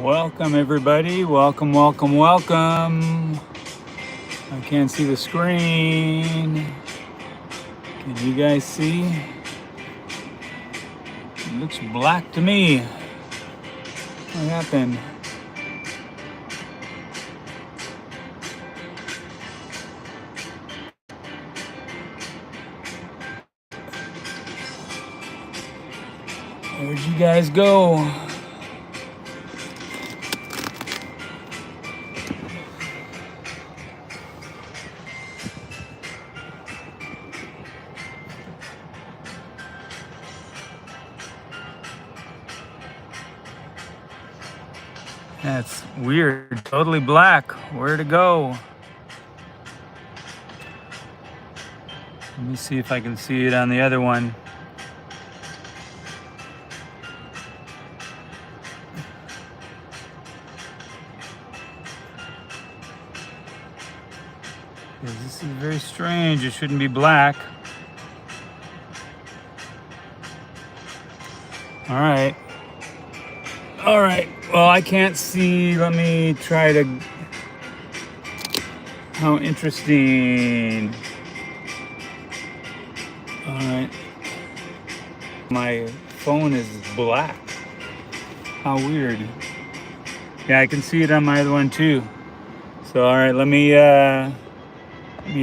Welcome everybody, welcome. I can't see the screen. Can you guys see? It looks black to me. What happened? Where'd you guys go? That's weird, totally black. Where to go? Let me see if I can see it on the other one. This is very strange, it shouldn't be black. All right, well, I can't see. Let me try to. How interesting. All right, my phone is black. How weird. Yeah, I can see it on my other one too. So all right, let me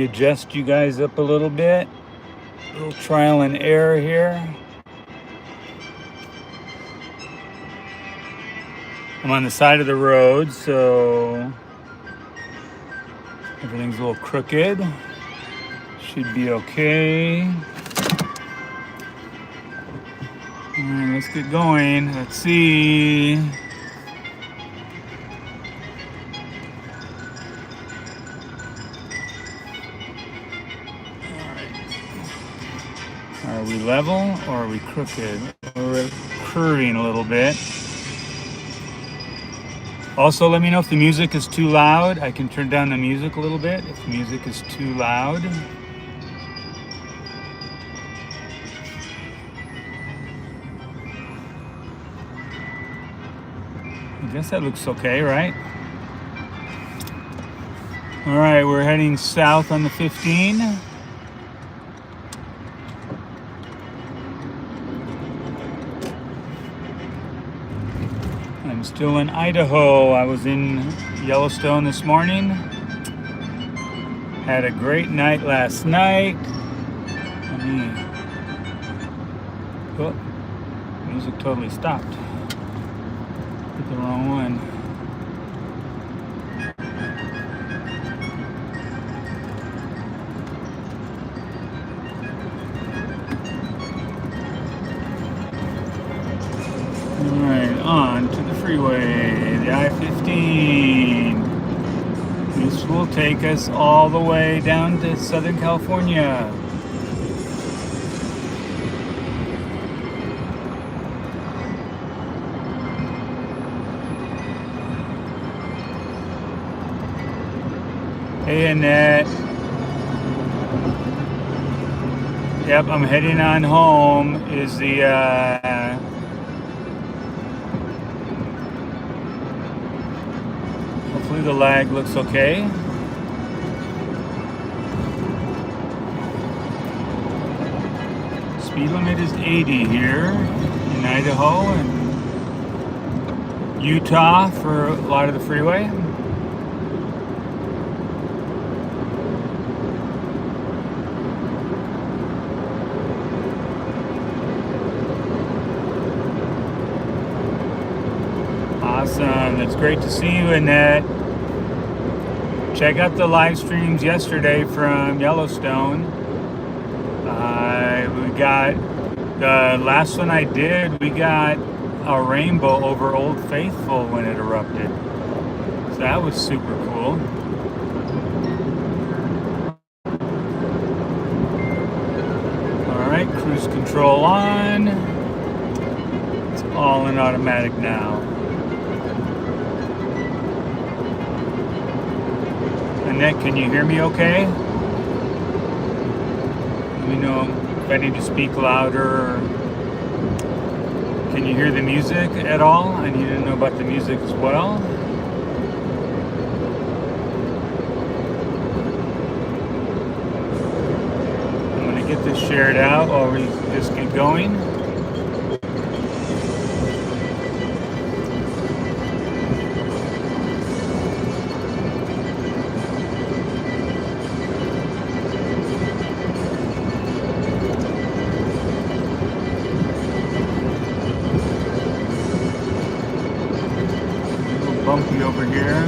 adjust you guys up a little bit. A little trial and error here. I'm on the side of the road, so everything's a little crooked. Should be okay. All right, let's get going. Let's see. All right. Are we level or are we crooked? We're curving a little bit. Also, let me know if the music is too loud. I can turn down the music a little bit if the music is too loud. I guess that looks okay, right? All right, we're heading south on the 15. I'm still in Idaho. I was in Yellowstone this morning. Had a great night last night. Oh, music totally stopped. Hit the wrong one. Alright, on to the freeway, the I-15. This will take us all the way down to Southern California. Hey Annette. Yep, I'm heading on home. Is the hopefully the lag looks okay. Speed limit is 80 here in Idaho and Utah for a lot of the freeway. Awesome, it's great to see you, Annette. Check out the live streams yesterday from Yellowstone. We got, the last one I did, we got a rainbow over Old Faithful when it erupted. So that was super cool. All right, cruise control on. It's all in automatic now. Annette, can you hear me okay? Let me know if I need to speak louder. Can Can you hear the music at all? I need to know about the music as well. I'm going to get this shared out while we just get going. Bumpy over here.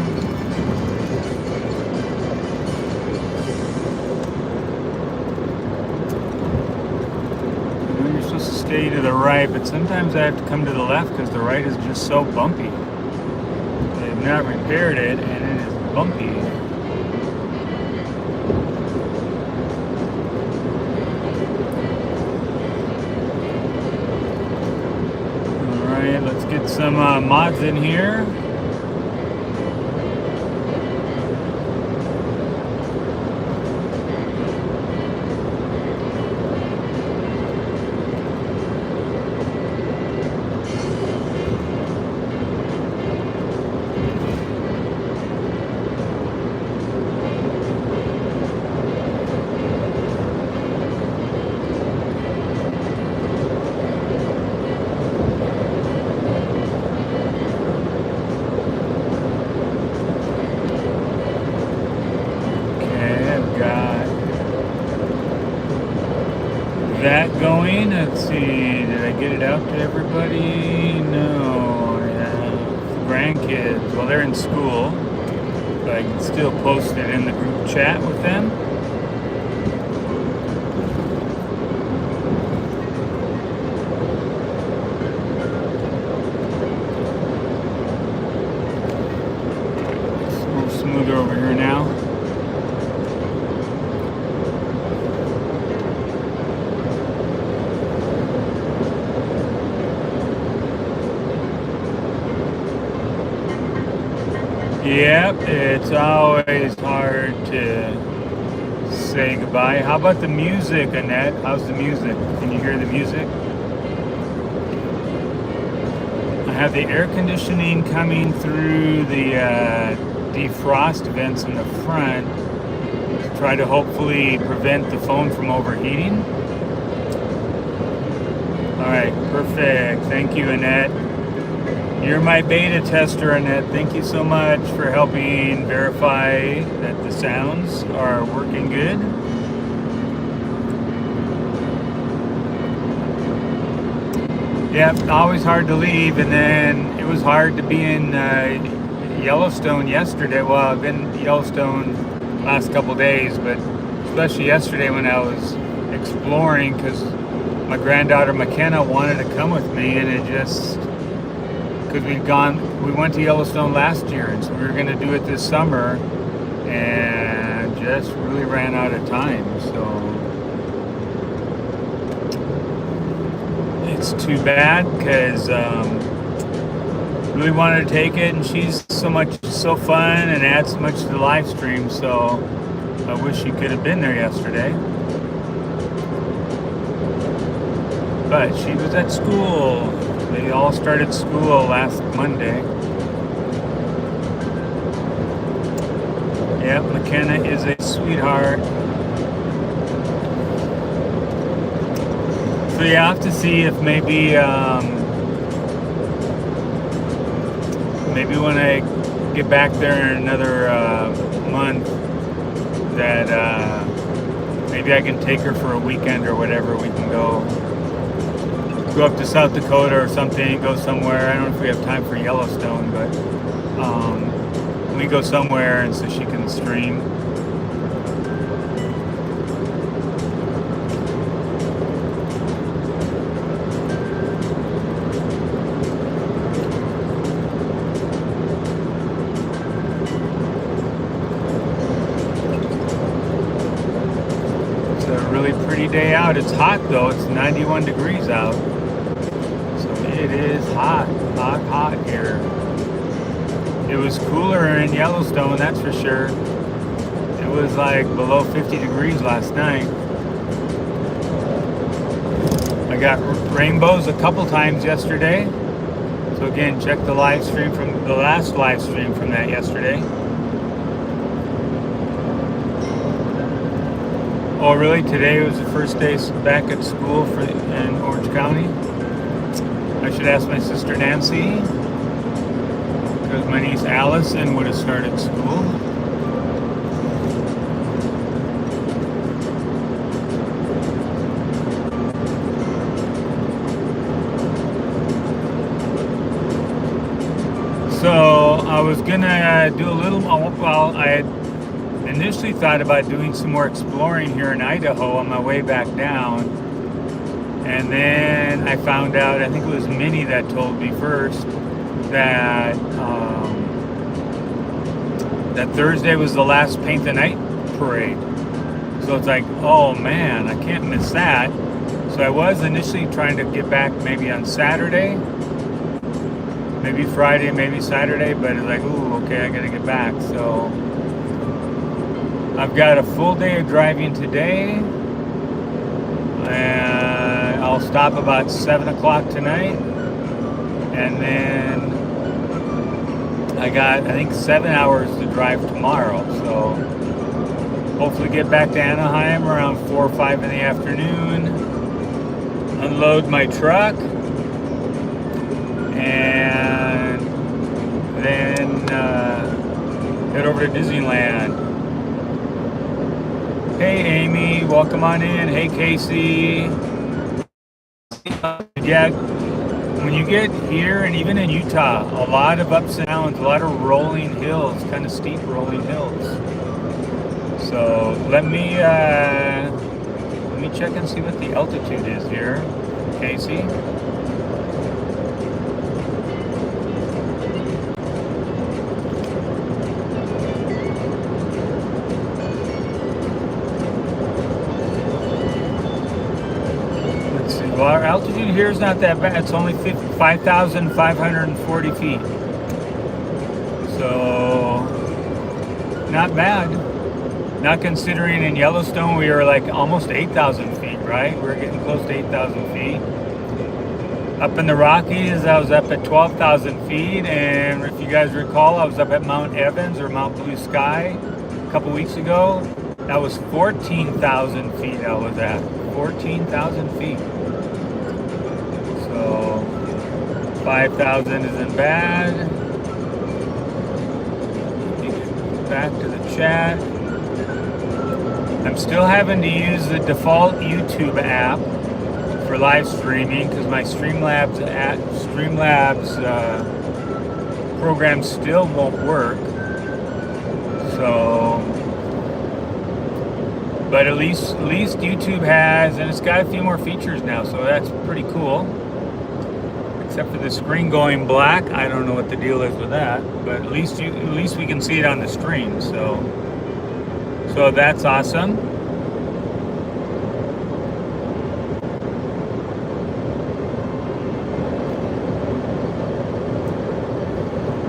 You're supposed to stay to the right, but sometimes I have to come to the left because the right is just so bumpy. They've not repaired it and it is bumpy. Alright, let's get some mods in here. That going. Let's see, did I get it out to everybody? No. Yeah. Grandkids, well, they're in school, but I can still post it in the group chat with them. It's more smoother over here now. Yep, it's always hard to say goodbye. How about the music, Annette? How's the music? Can you hear the music? I have the air conditioning coming through the defrost vents in the front to try to hopefully prevent the phone from overheating. All right, perfect. Thank you, Annette. You're my beta tester, Annette. Thank you so much for helping verify that the sounds are working good. Yeah, always hard to leave, and then it was hard to be in Yellowstone yesterday. Well, I've been in Yellowstone last couple days, but especially yesterday when I was exploring, because my granddaughter McKenna wanted to come with me, and it just... because we went to Yellowstone last year, and so we were going to do it this summer, and just really ran out of time. So it's too bad, because really wanted to take it, and she's so fun and adds so much to the live stream. So I wish she could have been there yesterday, but she was at school. They all started school last Monday. Yep, McKenna is a sweetheart. So you have to see if maybe when I get back there in another month, that maybe I can take her for a weekend or whatever. We can go up to South Dakota or something, go somewhere. I don't know if we have time for Yellowstone, but we go somewhere and so she can stream. It's a really pretty day out. It's hot though. It's 91 degrees out. It is hot here. It was cooler in Yellowstone, that's for sure. It was like below 50 degrees last night. I got rainbows a couple times yesterday. So again, check the live stream from the last live stream from that yesterday. Oh, really? Today was the first day back at school in Orange County. I should ask my sister Nancy, because my niece Allison would have started school. So I was gonna do a little, well, I had initially thought about doing some more exploring here in Idaho on my way back down. And then I found out, I think it was Minnie that told me first, that that Thursday was the last Paint the Night parade. So it's like, oh man, I can't miss that. So I was initially trying to get back maybe on Saturday, maybe Friday, maybe Saturday, but it's like, ooh, okay, I gotta get back. So I've got a full day of driving today, and I'll stop about 7 o'clock tonight, and then I got, I think, 7 hours to drive tomorrow. So hopefully get back to Anaheim around 4 or 5 in the afternoon, unload my truck, and then head over to Disneyland. Hey Amy, welcome on in. Hey Casey. Yeah, when you get here, and even in Utah, a lot of ups and downs, a lot of rolling hills, kind of steep rolling hills. So let me check and see what the altitude is here, Casey. Well, our altitude here is not that bad. It's only 5,540 feet. So, not bad. Not considering in Yellowstone we were like almost 8,000 feet, right? We're getting close to 8,000 feet. Up in the Rockies, I was up at 12,000 feet. And if you guys recall, I was up at Mount Evans or Mount Blue Sky a couple weeks ago. That was 14,000 feet I was at. 14,000 feet. So 5,000 isn't bad. Back to the chat. I'm still having to use the default YouTube app for live streaming because my Streamlabs program still won't work. So, but at least YouTube has, and it's got a few more features now, so that's pretty cool. Except for the screen going black, I don't know what the deal is with that. But at least we can see it on the stream. So that's awesome.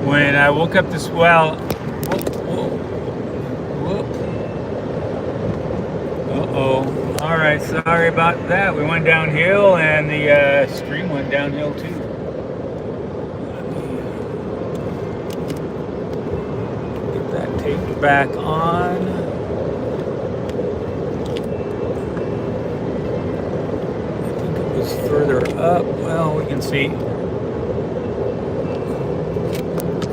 When I woke up this, well, uh-oh. All right, sorry about that. We went downhill and the stream went downhill too. Get that taped back on. I think it was further up. Well, we can see.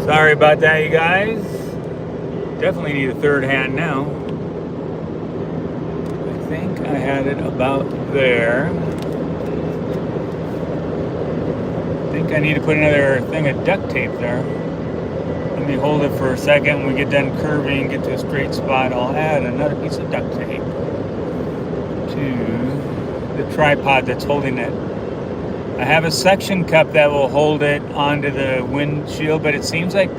Sorry about that, you guys. Definitely need a third hand now. I think I had it about there. I think I need to put another thing of duct tape there. Let me hold it for a second. When we get done curving, get to a straight spot, I'll add another piece of duct tape to the tripod that's holding it. I have a suction cup that will hold it onto the windshield, but it seems like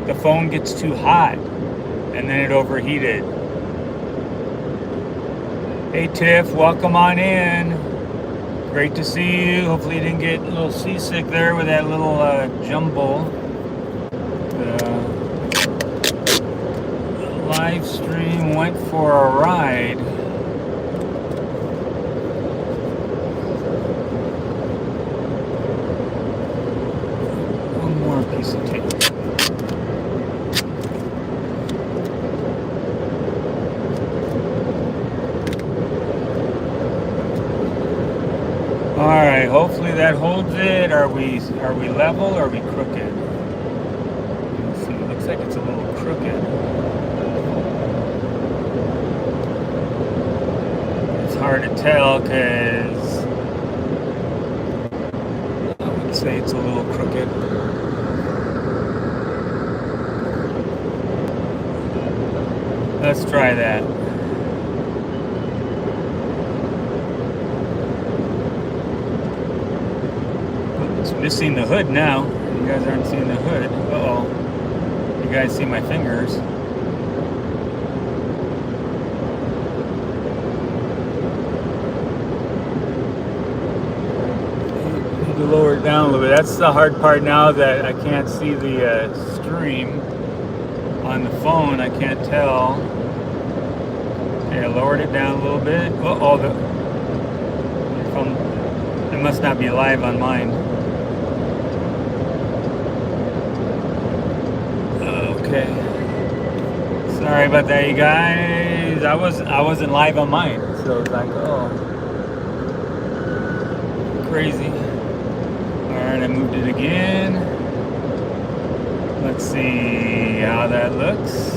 the phone gets too hot and then it overheated. Hey Tiff, welcome on in. Great to see you. Hopefully you didn't get a little seasick there with that little jumble. The live stream went for a ride. All right, hopefully that holds it. Are we level or are we crooked? Let's see, it looks like it's a little crooked. It's hard to tell because I would say it's a little crooked. Let's try that. It's missing the hood now. You guys aren't seeing the hood. Uh-oh. You guys see my fingers. Need to lower it down a little bit. That's the hard part now that I can't see the stream on the phone. I can't tell. Okay, I lowered it down a little bit. Uh-oh, it must not be live on mine. Okay. Sorry about that, you guys. I wasn't live on mine, so it's like, oh, crazy. All right, I moved it again. Let's see how that looks.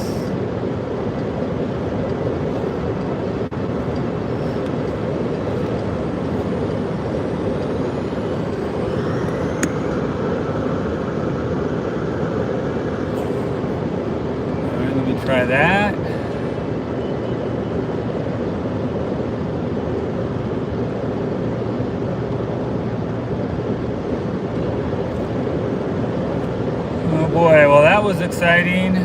Try that. Oh boy, well that was exciting.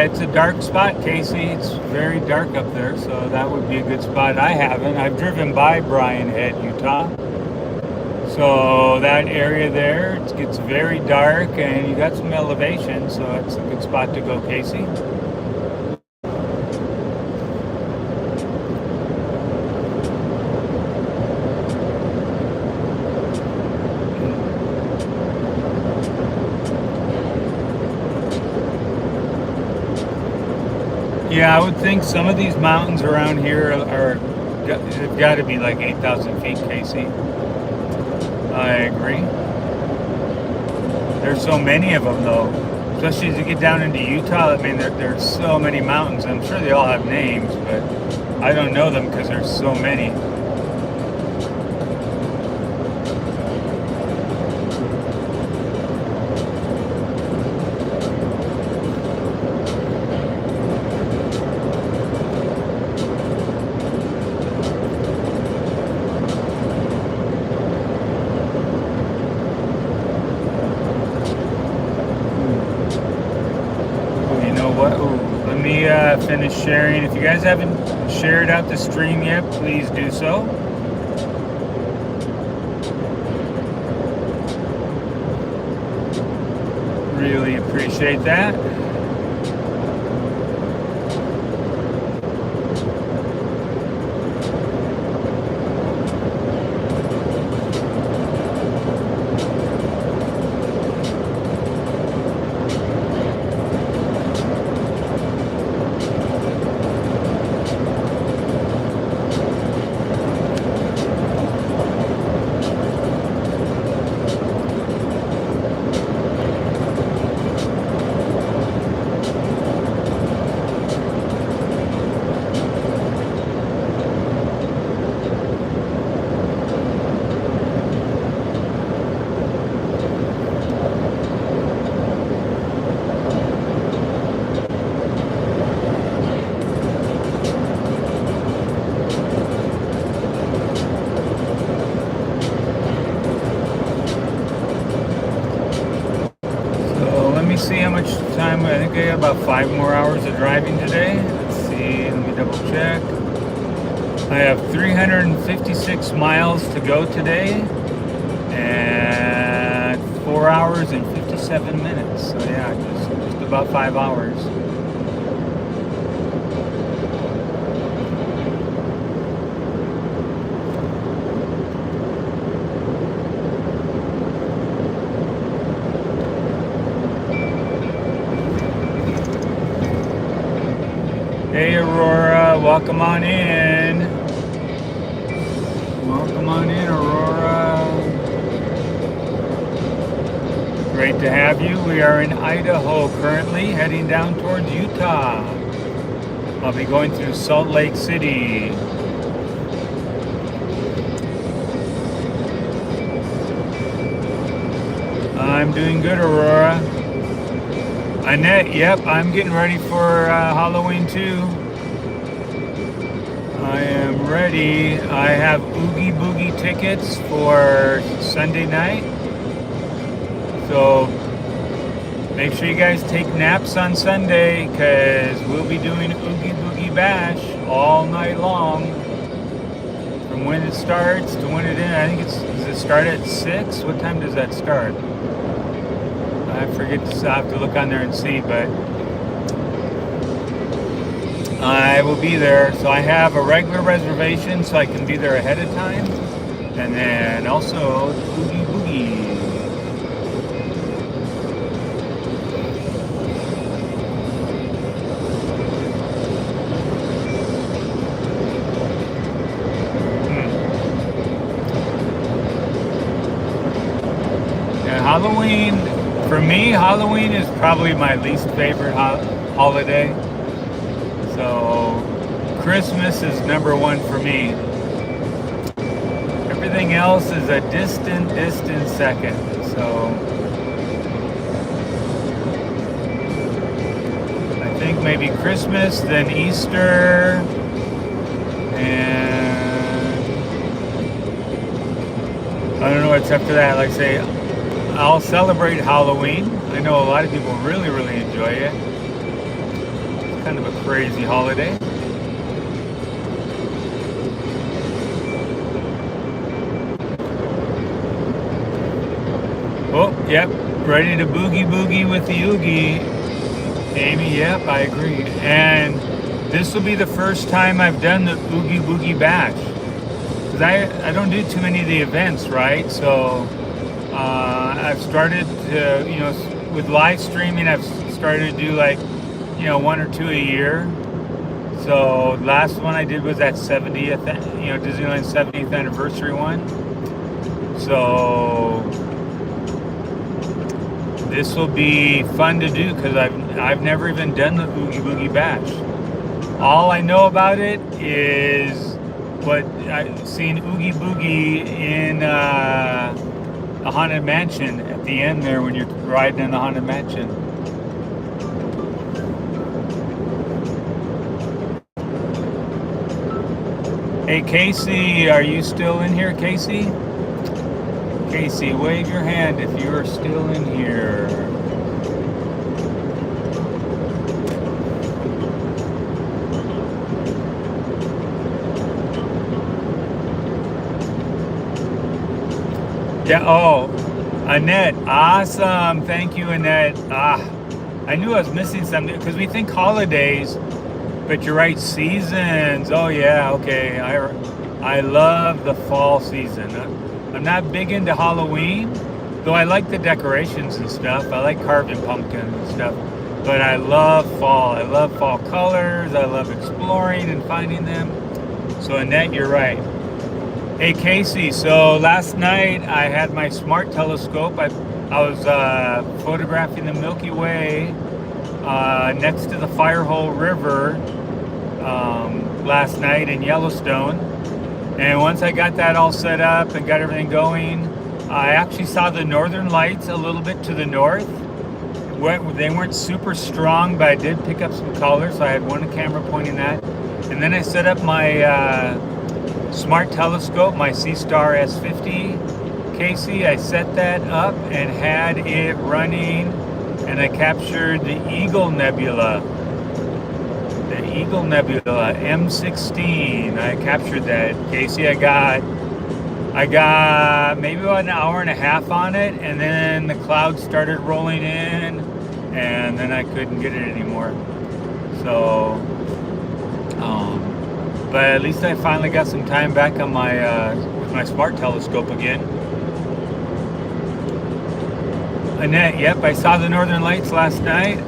It's a dark spot, Casey. It's very dark up there, so that would be a good spot. I've driven by Bryan Head, Utah. So that area there, it gets very dark and you got some elevation, so it's a good spot to go, Casey. Yeah, I would think some of these mountains around here have got to be like 8,000 feet, Casey. I agree. There's so many of them, though. Especially as you get down into Utah, I mean, there's so many mountains. I'm sure they all have names, but I don't know them because there's so many. Finish sharing. If you guys haven't shared out the stream yet, please do so. Really appreciate that. See how much time. I think I got about 5 more hours of driving today. Let's see, let me double check. I have 356 miles to go today and 4 hours and 57 minutes. So yeah, just about 5 hours. Hey Aurora, welcome on in. Welcome on in, Aurora. Great to have you. We are in Idaho currently, heading down towards Utah. I'll be going through Salt Lake City. I'm doing good, Aurora. Annette, yep, I'm getting ready for Halloween too. I am ready. I have Oogie Boogie tickets for Sunday night. So make sure you guys take naps on Sunday because we'll be doing Oogie Boogie Bash all night long. From when it starts to when it ends. I think does it start at 6? What time does that start? I forget to have to look on there and see, but I will be there. So I have a regular reservation so I can be there ahead of time. And then also Oogie Boogie. Yeah, Halloween. For me, Halloween is probably my least favorite holiday. So, Christmas is number one for me. Everything else is a distant second. So, I think maybe Christmas, then Easter, and I don't know what's after that. Like I say, I'll celebrate Halloween. I know a lot of people really enjoy it. It's kind of a crazy holiday. Oh, yep, ready to boogie with the Oogie. Amy, yep, I agree. And this will be the first time I've done the Oogie Boogie Bash. Because I don't do too many of the events, right? So I've started to, with live streaming, I've started to do like, 1 or 2 a year. So last one I did was that 70th, Disneyland 70th anniversary one. So this will be fun to do because I've never even done the Oogie Boogie Bash. All I know about it is what I've seen Oogie Boogie in a Haunted Mansion at the end there when you're riding in the Haunted Mansion. Hey Casey, are you still in here, Casey? Casey, wave your hand if you are still in here. Yeah, oh, Annette, awesome. Thank you, Annette. I knew I was missing something because we think holidays, but you're right, seasons. Oh yeah, okay. I love the fall season. I'm not big into Halloween, though I like the decorations and stuff. I like carving pumpkins and stuff, but I love fall. I love fall colors. I love exploring and finding them. So Annette, you're right. Hey Casey, so last night I had my smart telescope. I was photographing the Milky Way next to the Firehole River last night in Yellowstone. And once I got that all set up and got everything going, I actually saw the northern lights a little bit to the north. They weren't super strong, but I did pick up some color, so I had one camera pointing that. And then I set up my smart telescope, my C-Star S50. Casey, I set that up and had it running, and I captured the Eagle Nebula. The Eagle Nebula M16. I captured that. Casey, I got maybe about an hour and a half on it, and then the clouds started rolling in, and then I couldn't get it anymore. So but at least I finally got some time back on my with my smart telescope again. Annette, yep, I saw the northern lights last night.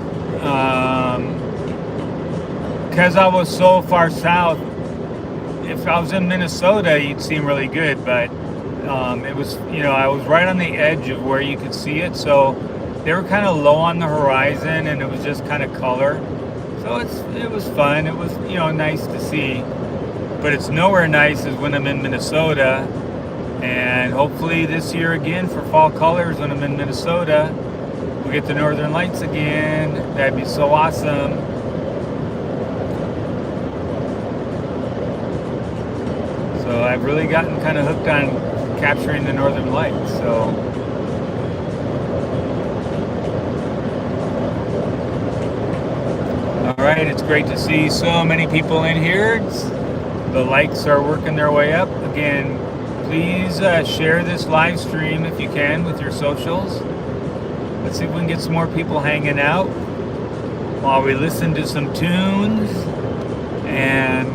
because I was so far south, if I was in Minnesota, you'd see them really good, but it was, I was right on the edge of where you could see it, so they were kind of low on the horizon, and it was just kind of color. So it was fun. It was, nice to see, but it's nowhere nice as when I'm in Minnesota, and hopefully this year again for fall colors when I'm in Minnesota, we'll get the Northern Lights again. That'd be so awesome. So I've really gotten kind of hooked on capturing the Northern Lights. So all right, it's great to see so many people in here. The likes are working their way up. Again, please share this live stream if you can with your socials. Let's see if we can get some more people hanging out while we listen to some tunes and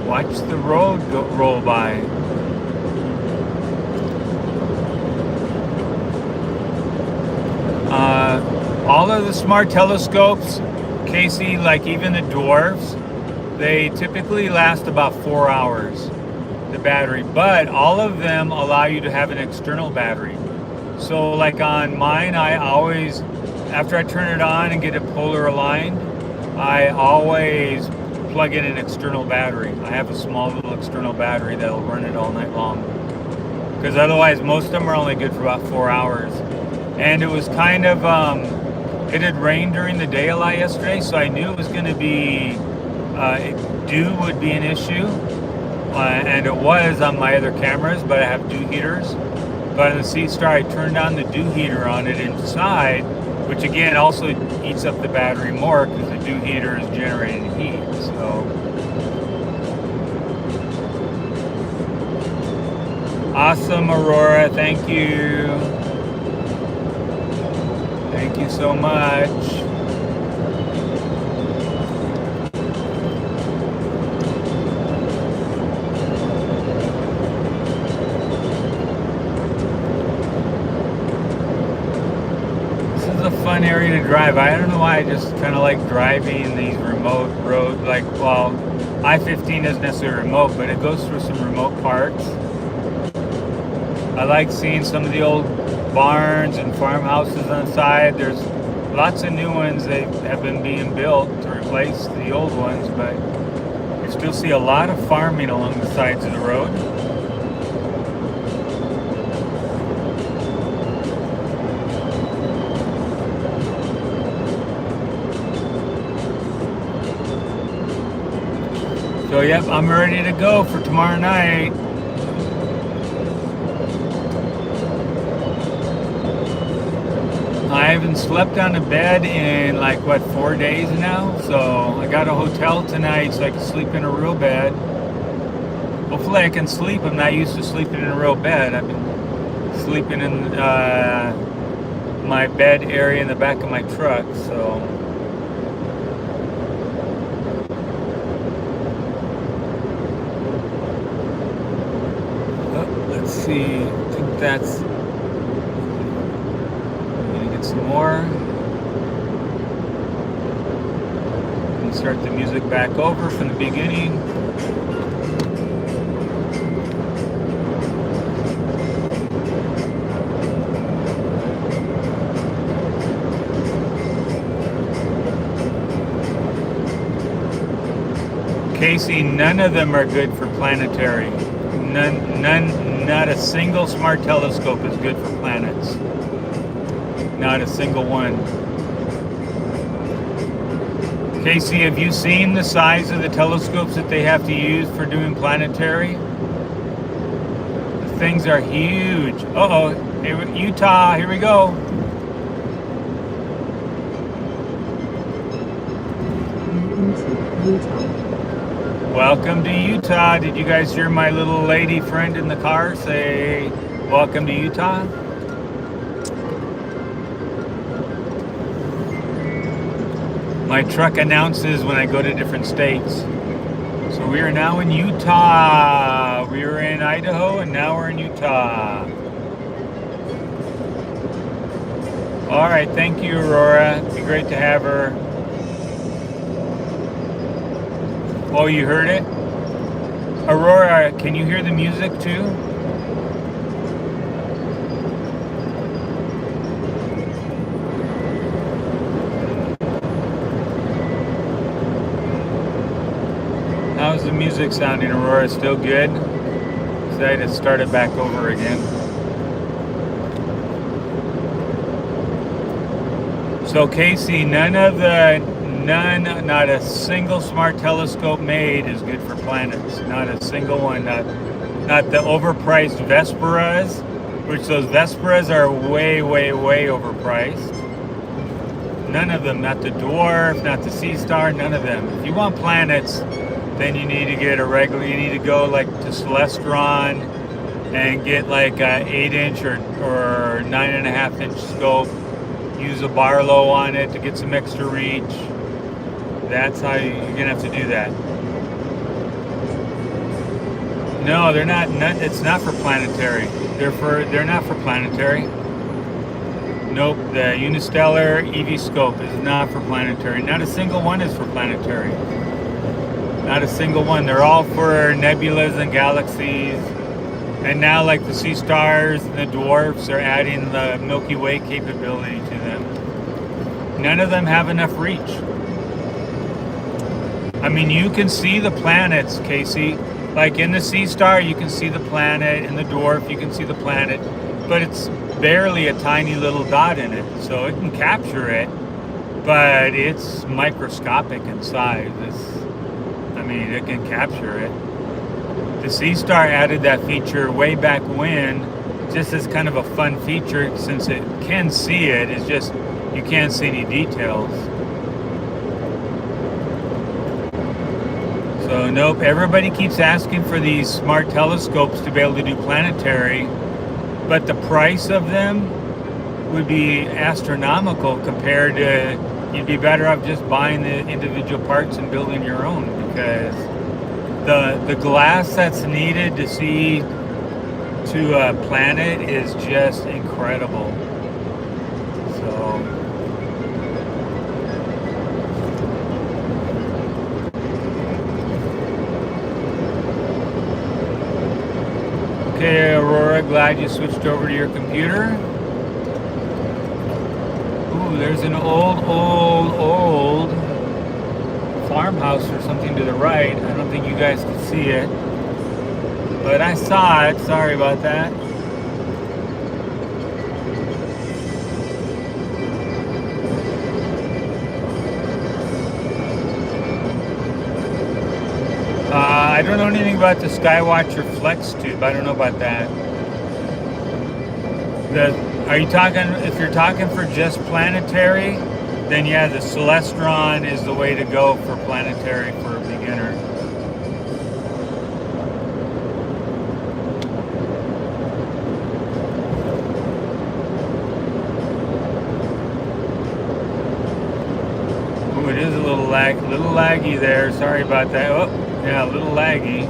watch the road roll by. All of the smart telescopes, Casey, like even the dwarfs, they typically last about 4 hours, the battery, but all of them allow you to have an external battery. So like on mine, I always, after I turn it on and get it polar aligned, I always plug in an external battery. I have a small little external battery that'll run it all night long, because otherwise most of them are only good for about 4 hours. And it was kind of, it had rained during the day a lot yesterday, so I knew it was going to be, dew would be an issue, and it was on my other cameras, but I have dew heaters. But on the Sea Star, I turned on the dew heater on it inside, which again also eats up the battery more because the dew heater is generating heat. So awesome, Aurora, thank you. Thank you so much. This is a fun area to drive. I don't know why I just kind of like driving these remote roads. Like, well, I-15 isn't necessarily remote, but it goes through some remote parts. I like seeing some of the old barns and farmhouses on the side. There's lots of new ones that have been being built to replace the old ones, but you still see a lot of farming along the sides of the road. So yep, I'm ready to go for tomorrow night. I haven't slept on a bed in like, 4 days now? So I got a hotel tonight so I can sleep in a real bed. Hopefully I can sleep. I'm not used to sleeping in a real bed. I've been sleeping in my bed area in the back of my truck, so. Oh, let's see, I think that's, some more. And start the music back over from the beginning. Casey, none of them are good for planetary. Not a single smart telescope is good for planets. Not a single one. Casey, have you seen the size of the telescopes that they have to use for doing planetary? The things are huge. Uh-oh, Utah, here we go. Welcome to Utah. Did you guys hear my little lady friend in the car say, welcome to Utah? My truck announces when I go to different states. So we are now in Utah. We were in Idaho and now we're in Utah. All right, thank you, Aurora. It'd be great to have her. Oh, you heard it? Aurora, can you hear the music too? How's the music sounding, Aurora? Still good? Excited to start it back over again. So Casey, not a single smart telescope made is good for planets. Not a single one. Not the overpriced Vesperas, which those Vesperas are way, way, way overpriced. None of them. Not the Dwarf, not the Sea Star, none of them. If you want planets, then you need to get a regular. You need to go like to Celestron and get like a 8-inch or 9.5-inch scope. Use a Barlow on it to get some extra reach. That's how you're gonna have to do that. No, they're not. It's not for planetary. They're not for planetary. Nope. The Unistellar EV scope is not for planetary. Not a single one is for planetary. Not a single one. They're all for nebulas and galaxies. And now, like the Sea Stars and the Dwarfs, are adding the Milky Way capability to them. None of them have enough reach. I mean, you can see the planets, Casey. Like in the Sea Star, you can see the planet. In the Dwarf, you can see the planet. But it's barely a tiny little dot in it. So it can capture it, but it's microscopic in size. It can capture it. The Sea Star added that feature way back when, just as kind of a fun feature, since it can see it. It's just you can't see any details. So nope, everybody keeps asking for these smart telescopes to be able to do planetary, but the price of them would be astronomical compared to, you'd be better off just buying the individual parts and building your own, because the glass that's needed to see to a planet is just incredible. So okay, Aurora, glad you switched over to your computer. Ooh, there's an old farmhouse or something to the right. I don't think you guys can see it, but I saw it. Sorry about that. I don't know anything about the Skywatcher Flex tube. I don't know about that. Are you talking, if you're talking for just planetary, then yeah, the Celestron is the way to go for planetary for a beginner. Ooh, it is a little laggy there. Sorry about that. Oh, yeah, a little laggy.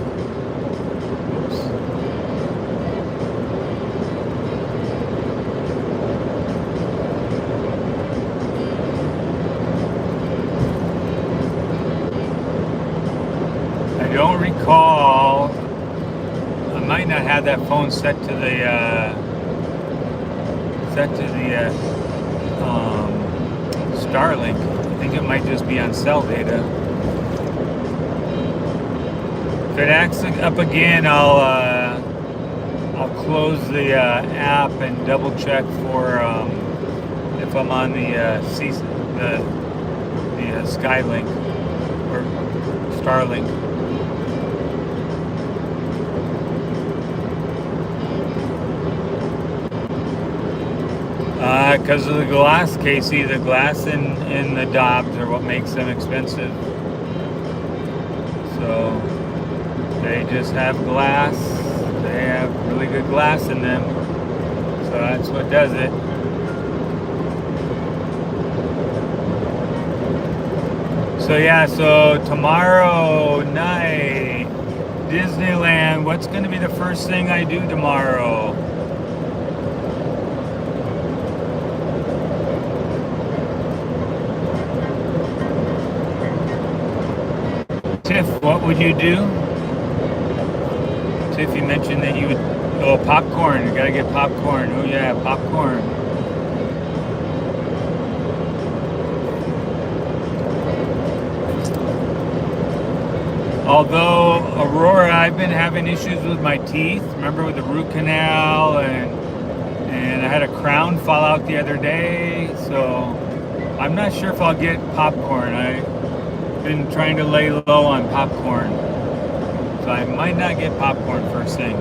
I don't recall. I might not have that phone set to the Starlink. I think it might just be on cell data. If it acts up again, I'll close the app and double check for if I'm on the Skylink or Starlink. Because of the glass, Casey, the glass in the Dobbs are what makes them expensive. So they just have glass. They have really good glass in them. So that's what does it. So yeah, so tomorrow night, Disneyland. What's going to be the first thing I do tomorrow? Tiff, what would you do? Tiff, you mentioned that you would, oh, popcorn. You gotta get popcorn. Oh yeah, popcorn. Although, Aurora, I've been having issues with my teeth. Remember with the root canal, and I had a crown fall out the other day, so I'm not sure if I'll get popcorn. I've been trying to lay low on popcorn, so I might not get popcorn first thing.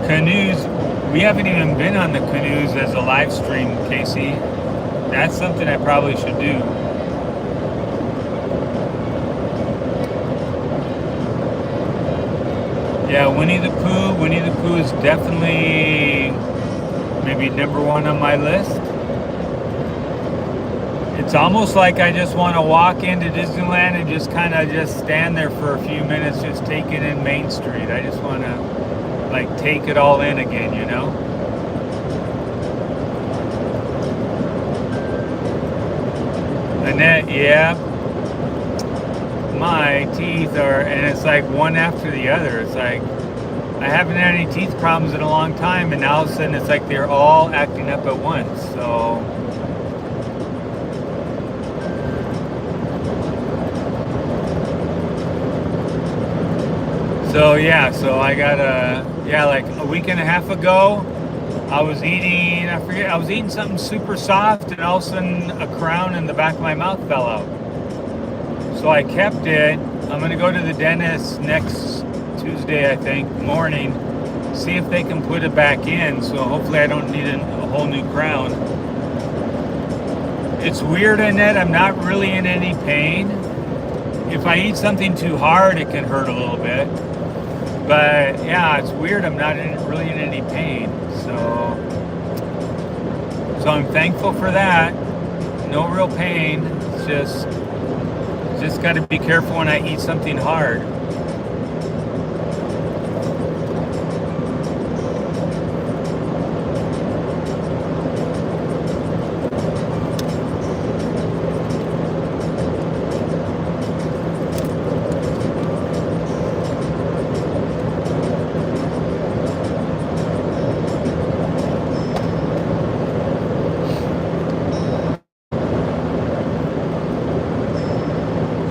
Canoes, we haven't even been on the canoes as a live stream, Casey. That's something I probably should do. Yeah, Winnie the Pooh is definitely maybe #1 on my list. It's almost like I just want to walk into Disneyland and just kind of just stand there for a few minutes, just taking in Main Street. I just want to like take it all in again, you know? Annette, yeah. My teeth are, and it's like one after the other. It's like I haven't had any teeth problems in a long time, and now all of a sudden it's like they're all acting up at once. So yeah, so I got like a week and a half ago, I was eating something super soft, and all of a sudden a crown in the back of my mouth fell out. So I kept it. I'm gonna go to the dentist next Tuesday, I think, morning, see if they can put it back in, so hopefully I don't need a whole new crown. It's weird, Annette, I'm not really in any pain. If I eat something too hard, it can hurt a little bit. But yeah, it's weird, I'm not really in any pain. So I'm thankful for that. No real pain. It's just got to be careful when I eat something hard.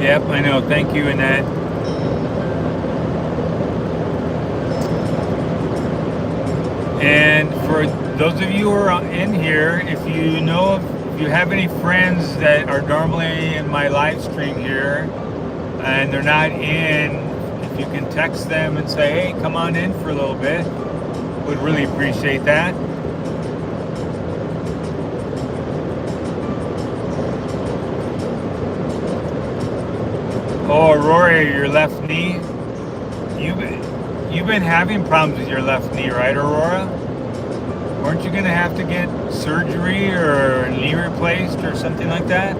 Yep, I know. Thank you, Annette. And for those of you who are in here, if you have any friends that are normally in my live stream here and they're not in, if you can text them and say, hey, come on in for a little bit, would really appreciate that. Oh, Aurora, your left knee. You've been having problems with your left knee, right, Aurora? Weren't you gonna have to get surgery or a knee replaced or something like that?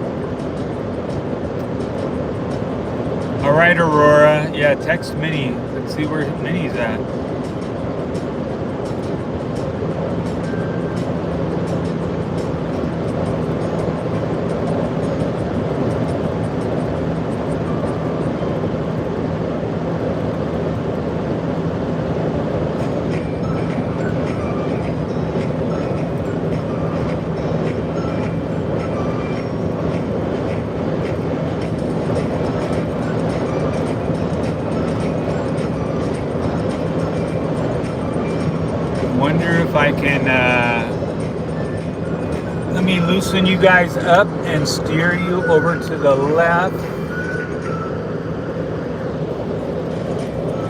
All right, Aurora. Yeah, text Minnie. Let's see where Minnie's at. I can let me loosen you guys up and steer you over to the left.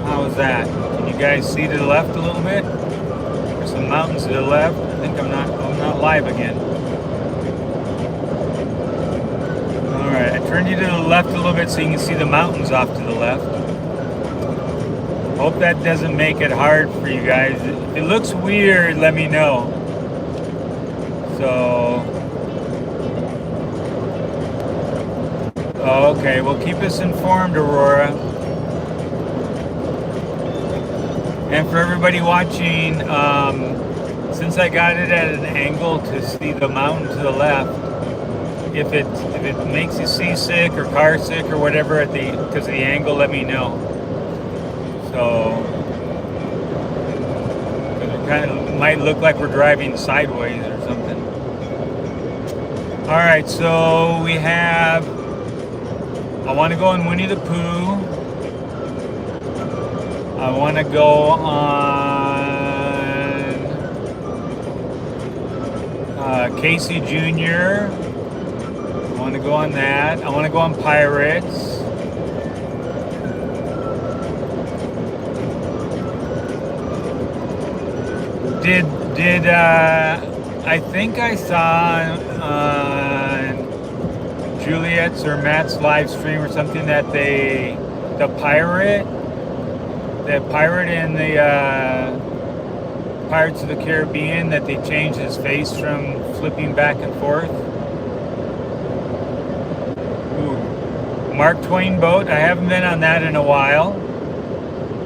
How's that? Can you guys see to the left a little bit? There's some mountains to the left. I think I'm not live again. All right, I turned you to the left a little bit so you can see the mountains off to the left. Hope that doesn't make it hard for you guys. If it looks weird, let me know. So, okay, well, keep us informed, Aurora. And for everybody watching, since I got it at an angle to see the mountain to the left, if it makes you seasick or car sick or whatever because of the angle, let me know. So, because it kind of might look like we're driving sideways or something. All right, so we have. I want to go on Winnie the Pooh. I want to go on Casey Jr. I want to go on that. I want to go on Pirates. Did I think I saw on Juliet's or Matt's live stream or something that the pirate in the Pirates of the Caribbean, that they changed his face from flipping back and forth. Ooh. Mark Twain boat. I haven't been on that in a while.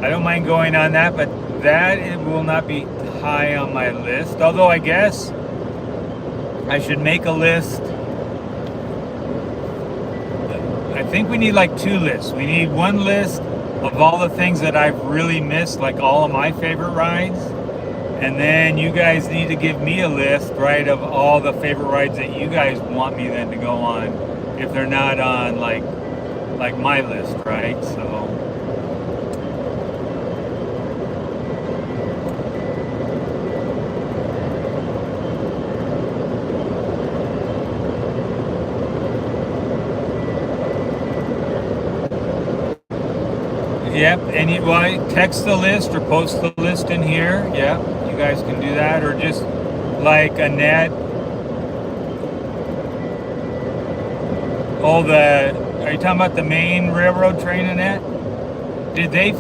I don't mind going on that, but that it will not be high on my list. Although I guess I should make a list. I think we need like 2 lists. We need one list of all the things that I've really missed, like all of my favorite rides. And then you guys need to give me a list, right, of all the favorite rides that you guys want me then to go on, if they're not on like my list, right? So. Yep, and text the list or post the list in here. Yeah, you guys can do that, or just like Annette. Oh, are you talking about the main railroad train, Annette? Did they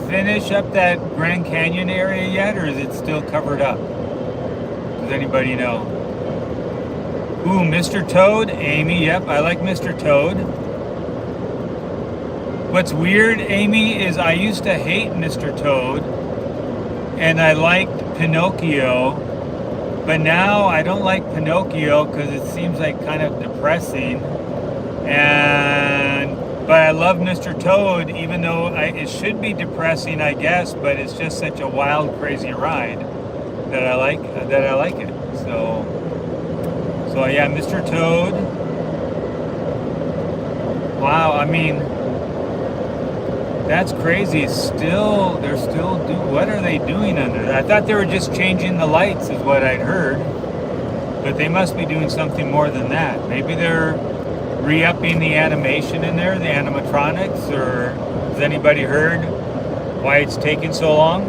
finish up that Grand Canyon area yet, or is it still covered up? Does anybody know? Ooh, Mr. Toad, Amy. Yep, I like Mr. Toad. What's weird, Amy, is I used to hate Mr. Toad, and I liked Pinocchio, but now I don't like Pinocchio because it seems like kind of depressing. But I love Mr. Toad, even though it should be depressing, I guess, but it's just such a wild, crazy ride that I like it. So yeah, Mr. Toad. Wow, I mean, that's crazy. What are they doing under there? I thought they were just changing the lights is what I'd heard. But they must be doing something more than that. Maybe they're re-upping the animation in there, the animatronics, or has anybody heard why it's taking so long?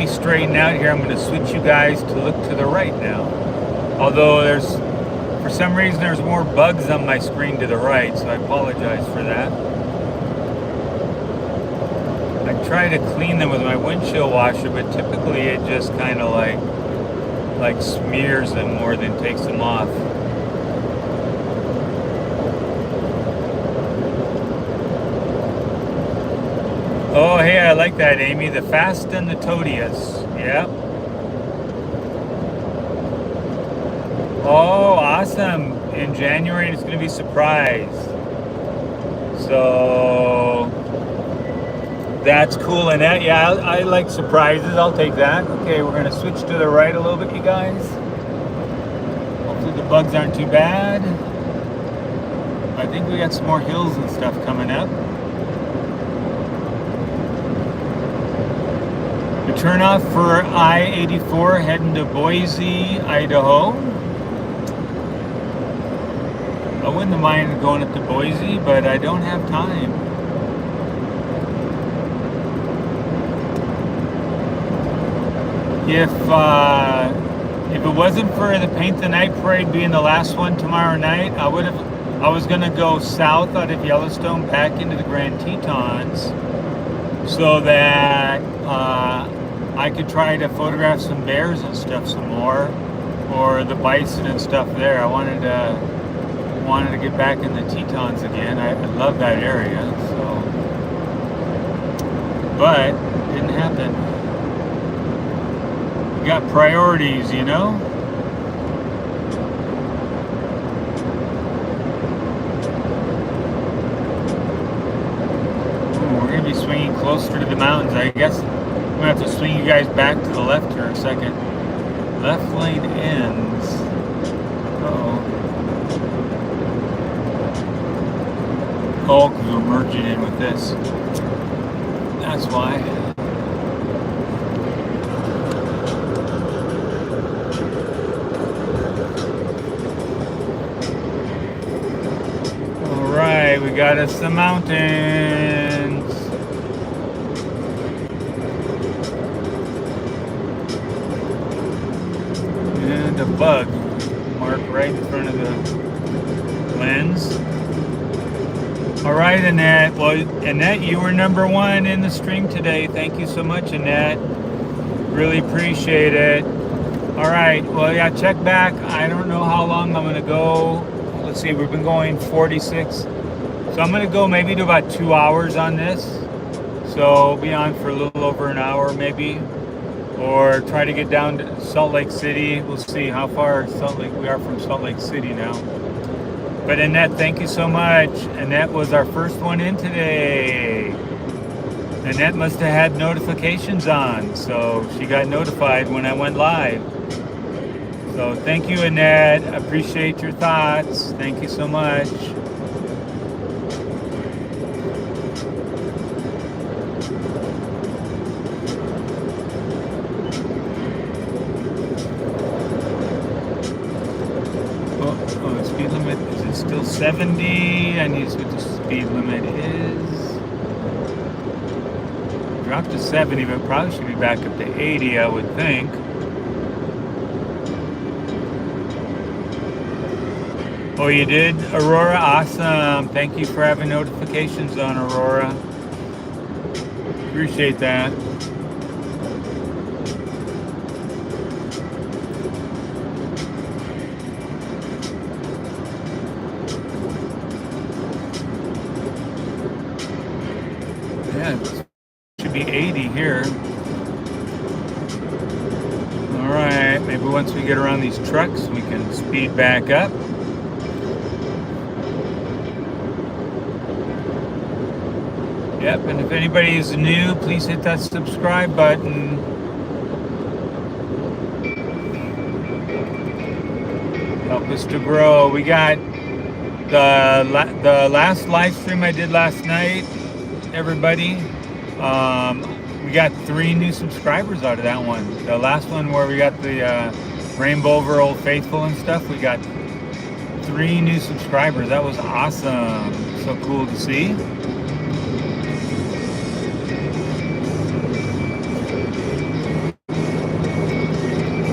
Straighten out here, I'm going to switch you guys to look to the right now. Although for some reason there's more bugs on my screen to the right, so I apologize for that. I try to clean them with my windshield washer, but typically it just kind of like smears them more than takes them off. Oh, hey, I like that, Amy. The Fast and the Toadius. Yeah. Oh, awesome. In January, it's going to be a surprise. So, that's cool. And that, yeah, I like surprises. I'll take that. Okay, we're going to switch to the right a little bit, you guys. Hopefully the bugs aren't too bad. I think we got some more hills and stuff coming up. Turn off for I-84 heading to Boise, Idaho. I wouldn't mind going up to Boise, but I don't have time. If it wasn't for the Paint the Night Parade being the last one tomorrow night, I was gonna go south out of Yellowstone back into the Grand Tetons so that I could try to photograph some bears and stuff some more, or the bison and stuff there. I wanted to wanted to get back in the Tetons again. I love that area, so. But didn't happen. We got priorities, you know? We're going to be swinging closer to the mountains. I guess I'm going to have to swing you guys back to the left here in a second. Left lane ends. Oh, because we're merging in with this. That's why. All right, we got us some mountains. And a bug marked right in front of the lens. All right, Annette. Well, Annette, you were number one in the stream today. Thank you so much, Annette. Really appreciate it. All right. Well, yeah, check back. I don't know how long I'm going to go. Let's see. We've been going 46. So I'm going to go maybe to about 2 hours on this. So I'll be on for a little over an hour maybe. Or try to get down to Salt Lake City. We'll see how far we are from Salt Lake City now. But Annette, thank you so much. Annette was our first one in today. Annette must have had notifications on, so she got notified when I went live. So thank you, Annette. Appreciate your thoughts. Thank you so much. Speed limit, is it still 70? I need to see what the speed limit is. Dropped to 70, but probably should be back up to 80, I would think. Oh, you did, Aurora? Awesome. Thank you for having notifications on, Aurora. Appreciate that. Should be 80 here. All right, maybe once we get around these trucks, we can speed back up. Yep, and if anybody is new, please hit that subscribe button. Help us to grow. We got the last live stream I did last night, everybody. We got 3 new subscribers out of that one. The last one where we got the Rainbow over Old Faithful and stuff, we got 3 new subscribers. That was awesome. So cool to see.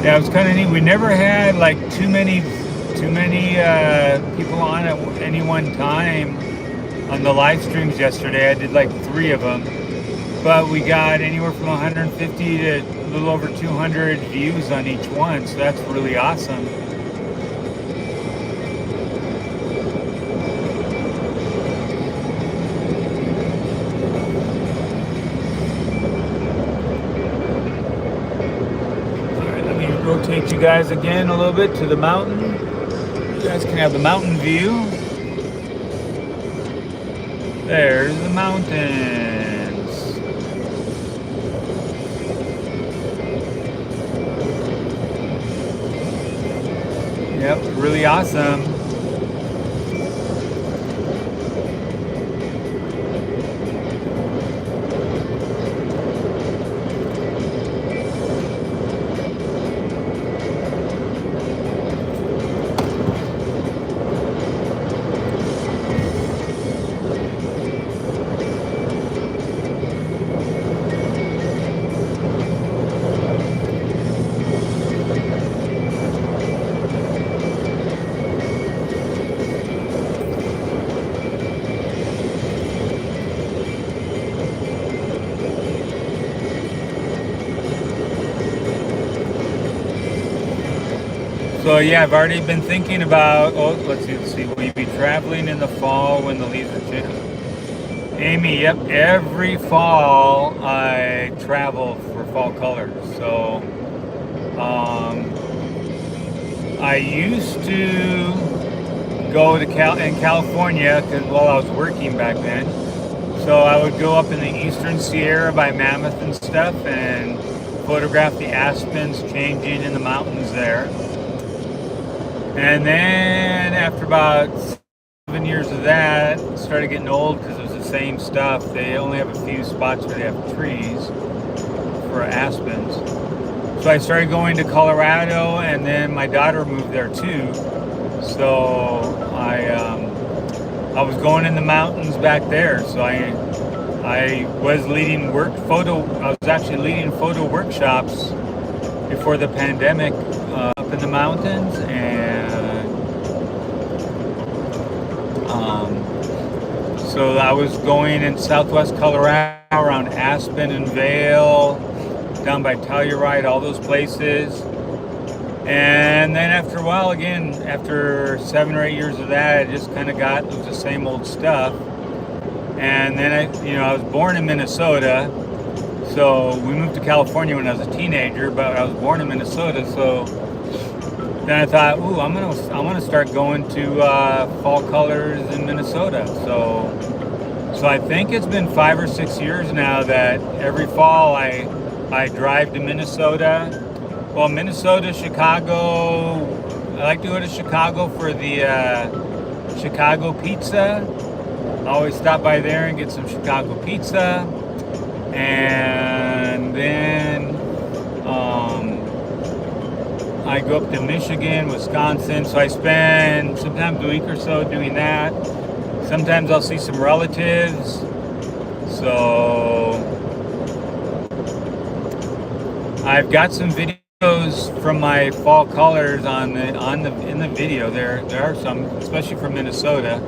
Yeah, it was kind of neat. We never had like too many people on at any one time on the live streams yesterday. I did like 3 of them, but we got anywhere from 150 to a little over 200 views on each one, so that's really awesome. Rotate you guys again a little bit to the mountain. You guys can have the mountain view. There's the mountains. Yep, really awesome. So yeah, I've already been thinking about, oh, let's see, will you be traveling in the fall when the leaves are changing? Amy, yep, every fall I travel for fall colors. So I used to go to in California because while I was working back then. So I would go up in the Eastern Sierra by Mammoth and stuff and photograph the aspens changing in the mountains there. And then after about 7 years of that, it started getting old because it was the same stuff. They only have a few spots where they have trees for aspens. So I started going to Colorado, and then my daughter moved there too. So I was going in the mountains back there. So I was leading I was actually leading photo workshops before the pandemic up in the mountains, and so I was going in southwest Colorado around Aspen and Vail, down by Telluride, all those places. And then after a while, again, after 7 or 8 years of that, it just kind of it was the same old stuff. And then I was born in Minnesota, so we moved to California when I was a teenager, but I was born in Minnesota, so then I thought, ooh, I want to start going to fall colors in Minnesota. So I think it's been 5 or 6 years now that every fall I drive to Minnesota. Well, Minnesota, Chicago. I like to go to Chicago for the Chicago pizza. I always stop by there and get some Chicago pizza. And then I go up to Michigan, Wisconsin. So I spend sometimes a week or so doing that. Sometimes I'll see some relatives. So I've got some videos from my fall colors in the video. There are some, especially from Minnesota.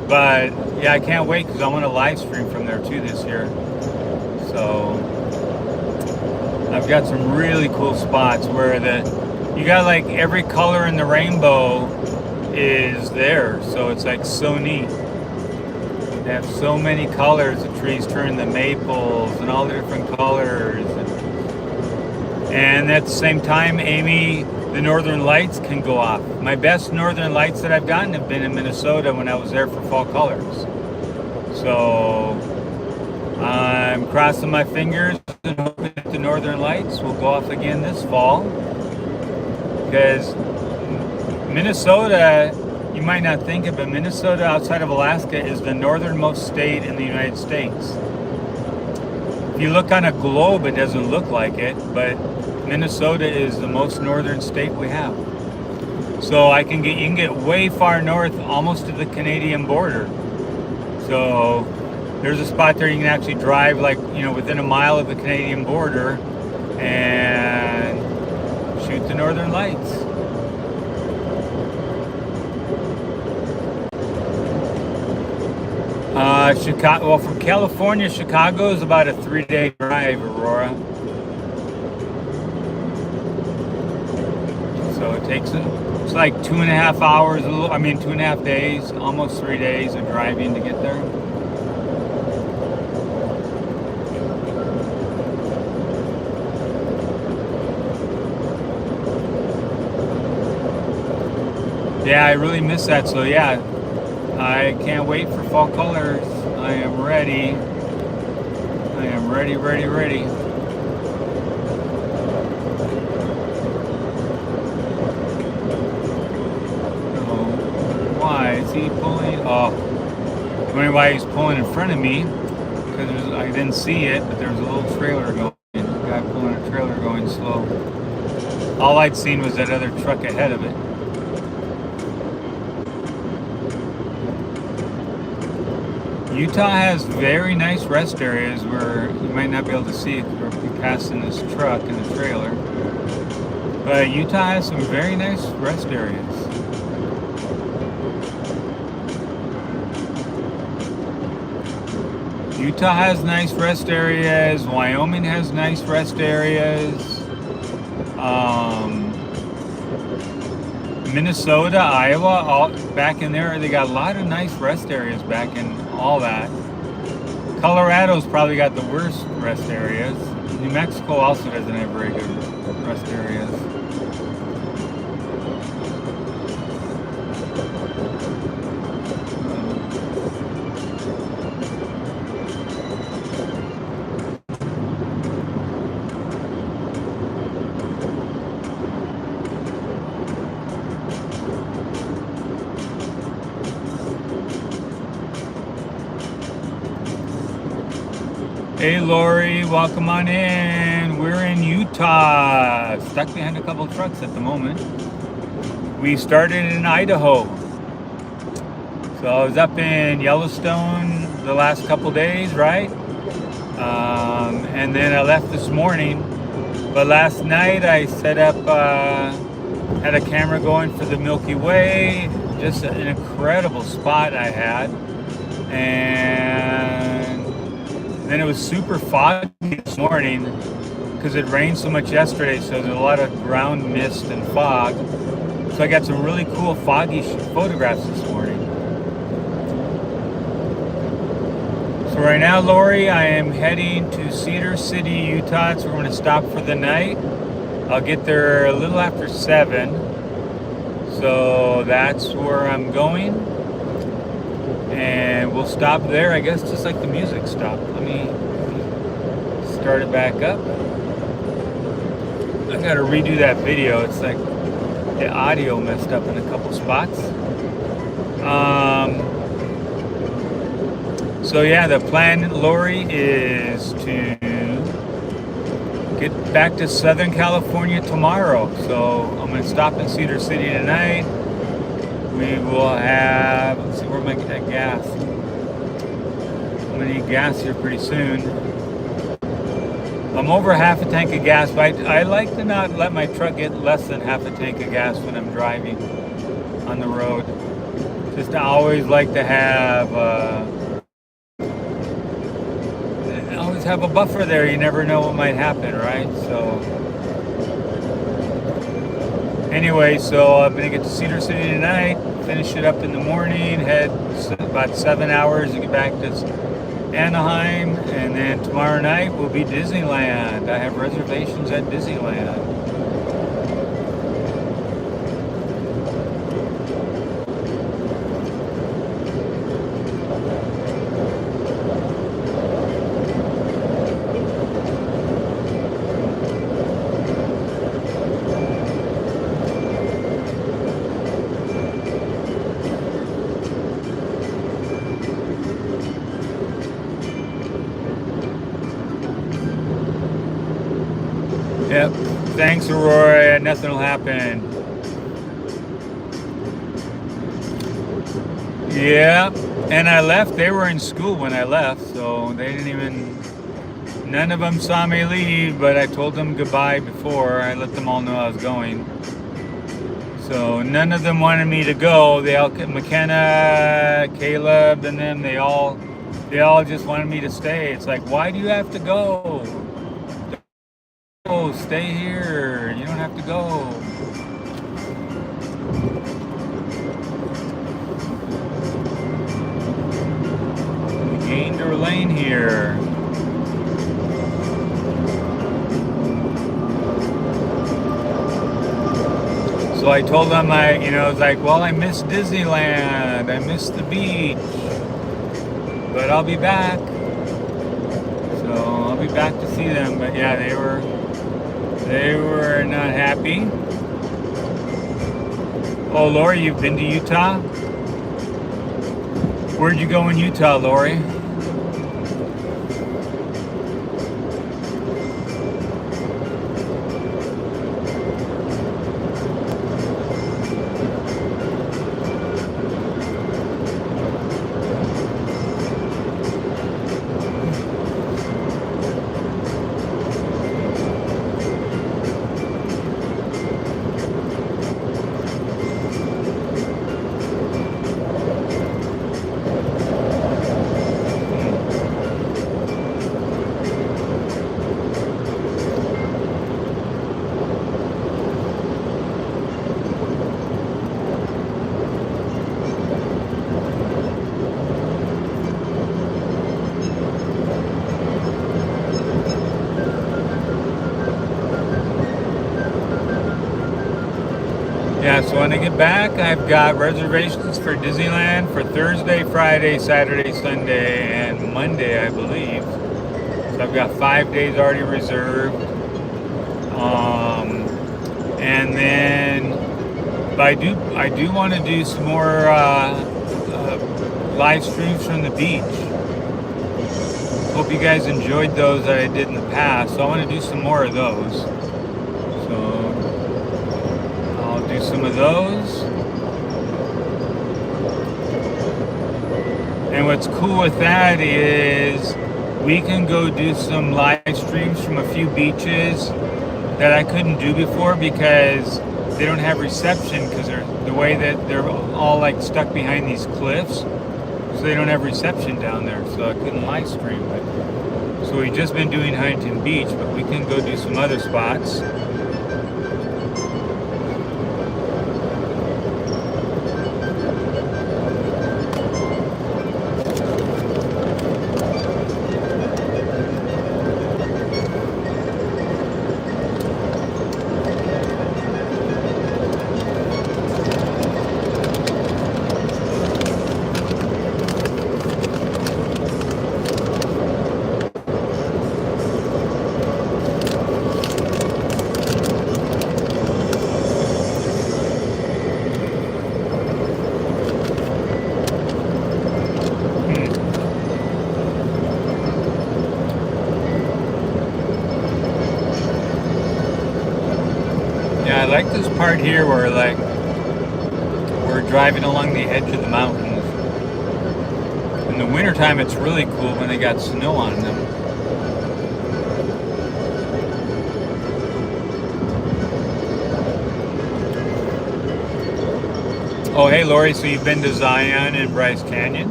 But yeah, I can't wait because I want to live stream from there too this year. So I've got some really cool spots where you got like every color in the rainbow is there. So it's like so neat. They have so many colors. The trees turn the maples and all the different colors. And at the same time, Amy, the northern lights can go off. My best northern lights that I've gotten have been in Minnesota when I was there for fall colors. So I'm crossing my fingers and hoping that the northern lights will go off again this fall. Because Minnesota, you might not think it, but Minnesota outside of Alaska is the northernmost state in the United States. If you look on a globe, it doesn't look like it, but Minnesota is the most northern state we have. So you can get way far north, almost to the Canadian border. So there's a spot there you can actually drive within a mile of the Canadian border and shoot the northern lights. Chicago. Well, from California, Chicago is about a 3-day drive, Aurora. So it's like 2.5 hours, 2.5 days, almost 3 days of driving to get there. Yeah, I really miss that. So yeah, I can't wait for fall colors. I am ready. I am ready. Why is he pulling? Oh, I wonder why he's pulling in front of me. Because I didn't see it, but there was a little trailer going. A guy pulling a trailer going slow. All I'd seen was that other truck ahead of it. Utah has very nice rest areas where you might not be able to see it because we're passing this truck and the trailer. But Utah has some very nice rest areas. Utah has nice rest areas. Wyoming has nice rest areas. Minnesota, Iowa, all back in there. They got a lot of nice rest areas back in all that. Colorado's probably got the worst rest areas. New Mexico also doesn't have very good rest areas. Hey Lori, welcome on in. We're in Utah, stuck behind a couple trucks at the moment. We started in Idaho. So I was up in Yellowstone the last couple days, right? And then I left this morning. But last night I set up, had a camera going for the Milky Way. Just an incredible spot I had. And then it was super foggy this morning because it rained so much yesterday, so there's a lot of ground mist and fog. So I got some really cool foggy photographs this morning. So right now, Lori, I am heading to Cedar City, Utah. So we're going to stop for the night. I'll get there a little after 7. So that's where I'm going. And we'll stop there, I guess, just like the music stopped. Let me start it back up. I gotta redo that video. It's like the audio messed up in a couple spots. So yeah, the plan, Lori, is to get back to Southern California tomorrow. So I'm gonna stop in Cedar City tonight. We will have, let's see, where am I getting that gas? I'm gonna need gas here pretty soon. I'm over half a tank of gas, but I like to not let my truck get less than half a tank of gas when I'm driving on the road. Just I always like to have, always have a buffer there. You never know what might happen, right? So anyway, so I'm gonna get to Cedar City tonight, finish it up in the morning, head about 7 hours to get back to Anaheim, and then tomorrow night will be Disneyland. I have reservations at Disneyland. Yep. Thanks, Aurora. Nothing will happen. Yeah. And I left. They were in school when I left, so they didn't even... None of them saw me leave, but I told them goodbye before. I let them all know I was going. So none of them wanted me to go. They all, McKenna, Caleb, and them, they all just wanted me to stay. It's like, why do you have to go? Oh, stay here. You don't have to go. We gained our lane here. So I told them I was like, well, I miss Disneyland. I miss the beach. But I'll be back. So I'll be back to see them. But yeah, they were not happy. Oh, Lori, you've been to Utah? Where'd you go in Utah, Lori? Yeah, so when I get back, I've got reservations for Disneyland for Thursday, Friday, Saturday, Sunday, and Monday, I believe. So I've got 5 days already reserved. And then, but I do want to do some more live streams from the beach. Hope you guys enjoyed those that I did in the past. So I want to do some more of those. So I'll do some of those. And what's cool with that is we can go do some live streams from a few beaches that I couldn't do before because they don't have reception because they're the way that they're all like stuck behind these cliffs, so they don't have reception down there, so I couldn't live stream it. So we've just been doing Huntington Beach, but we can go do some other spots. Yeah, I like this part here where we're driving along the edge of the mountains. In the wintertime, it's really cool when they got snow on them. Oh, hey Lori, so you've been to Zion and Bryce Canyon?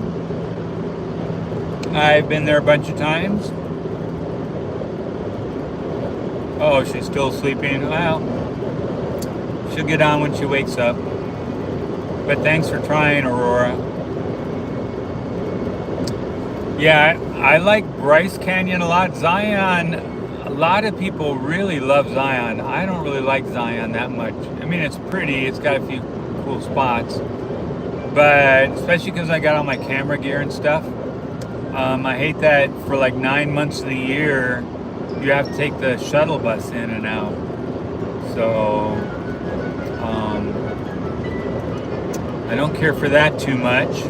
I've been there a bunch of times. Oh, she's still sleeping. Well, she'll get on when she wakes up. But thanks for trying, Aurora. Yeah, I like Bryce Canyon a lot. Zion, a lot of people really love Zion. I don't really like Zion that much. I mean, it's pretty. It's got a few cool spots. But especially because I got all my camera gear and stuff. I hate that for like 9 months of the year, you have to take the shuttle bus in and out. So I don't care for that too much.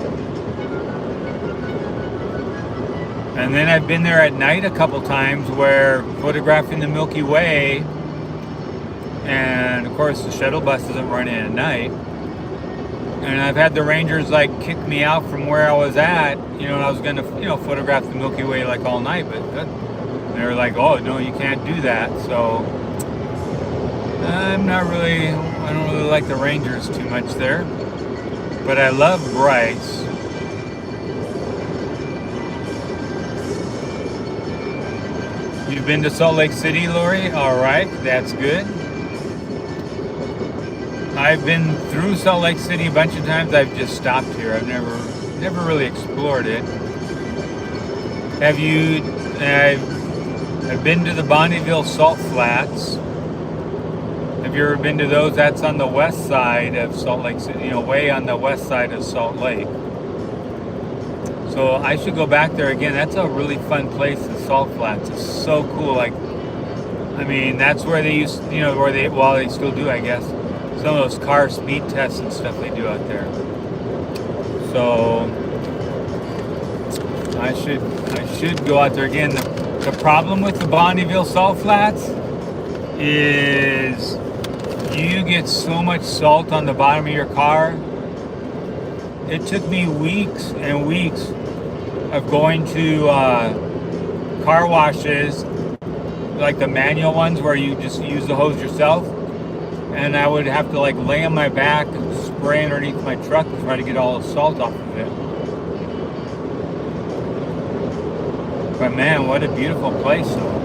And then I've been there at night a couple times where photographing the Milky Way, and of course the shuttle bus doesn't run in at night. And I've had the rangers like kick me out from where I was at, and I was gonna, photograph the Milky Way like all night, but they were like, oh no, you can't do that. So I don't really like the rangers too much there. But I love Bryce. You've been to Salt Lake City, Lori? All right, that's good. I've been through Salt Lake City a bunch of times. I've just stopped here. I've never really explored it. Have you? I've been to the Bonneville Salt Flats. Have you ever been to those? That's on the west side of Salt Lake City, way on the west side of Salt Lake. So I should go back there again. That's a really fun place, the Salt Flats. It's so cool. That's where they used, they still do, I guess, some of those car speed tests and stuff they do out there. So I should go out there again. The problem with the Bonneville Salt Flats is you get so much salt on the bottom of your car. It took me weeks and weeks of going to car washes, like the manual ones where you just use the hose yourself, and I would have to lay on my back and spray underneath my truck to try to get all the salt off of it. But man, what a beautiful place though.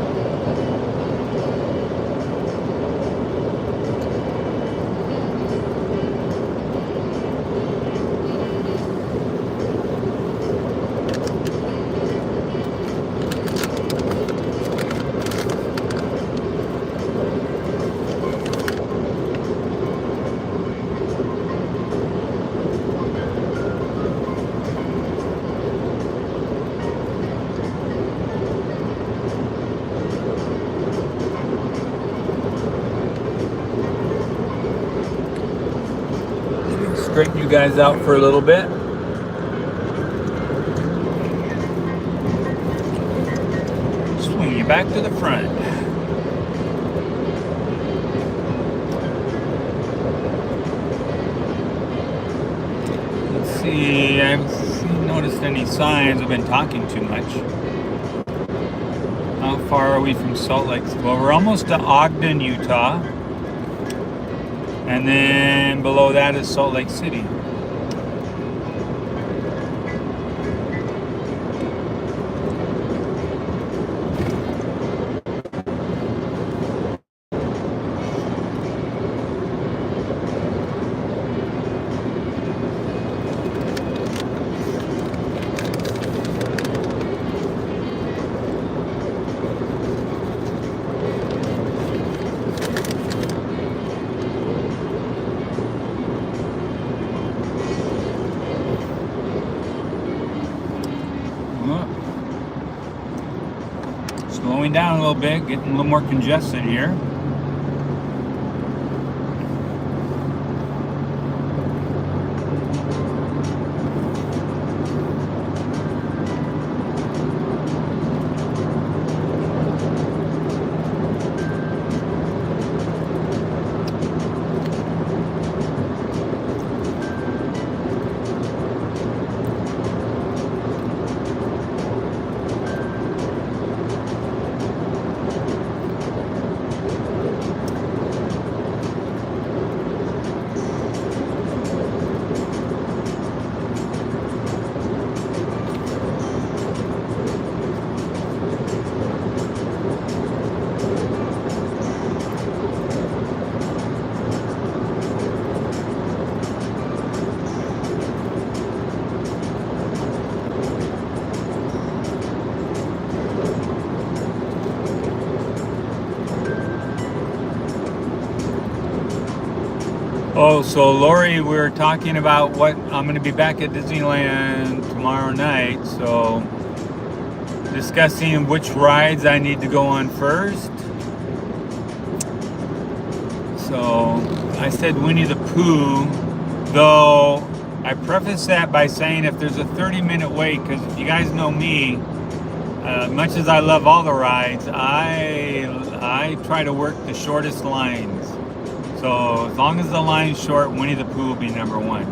you guys out for a little bit. Swing you back to the front. Let's see, I haven't noticed any signs. I've been talking too much. How far are we from Salt Lake? Well, we're almost to Ogden, Utah. And then below that is Salt Lake City. Slowing down a little bit, getting a little more congested here. Oh, so Lori, we were talking about what I'm going to be back at Disneyland tomorrow night. So discussing which rides I need to go on first. So I said Winnie the Pooh, though I preface that by saying if there's a 30-minute wait, because if you guys know me, much as I love all the rides, I try to work the shortest lines. So as long as the line's short, Winnie the Pooh will be number one.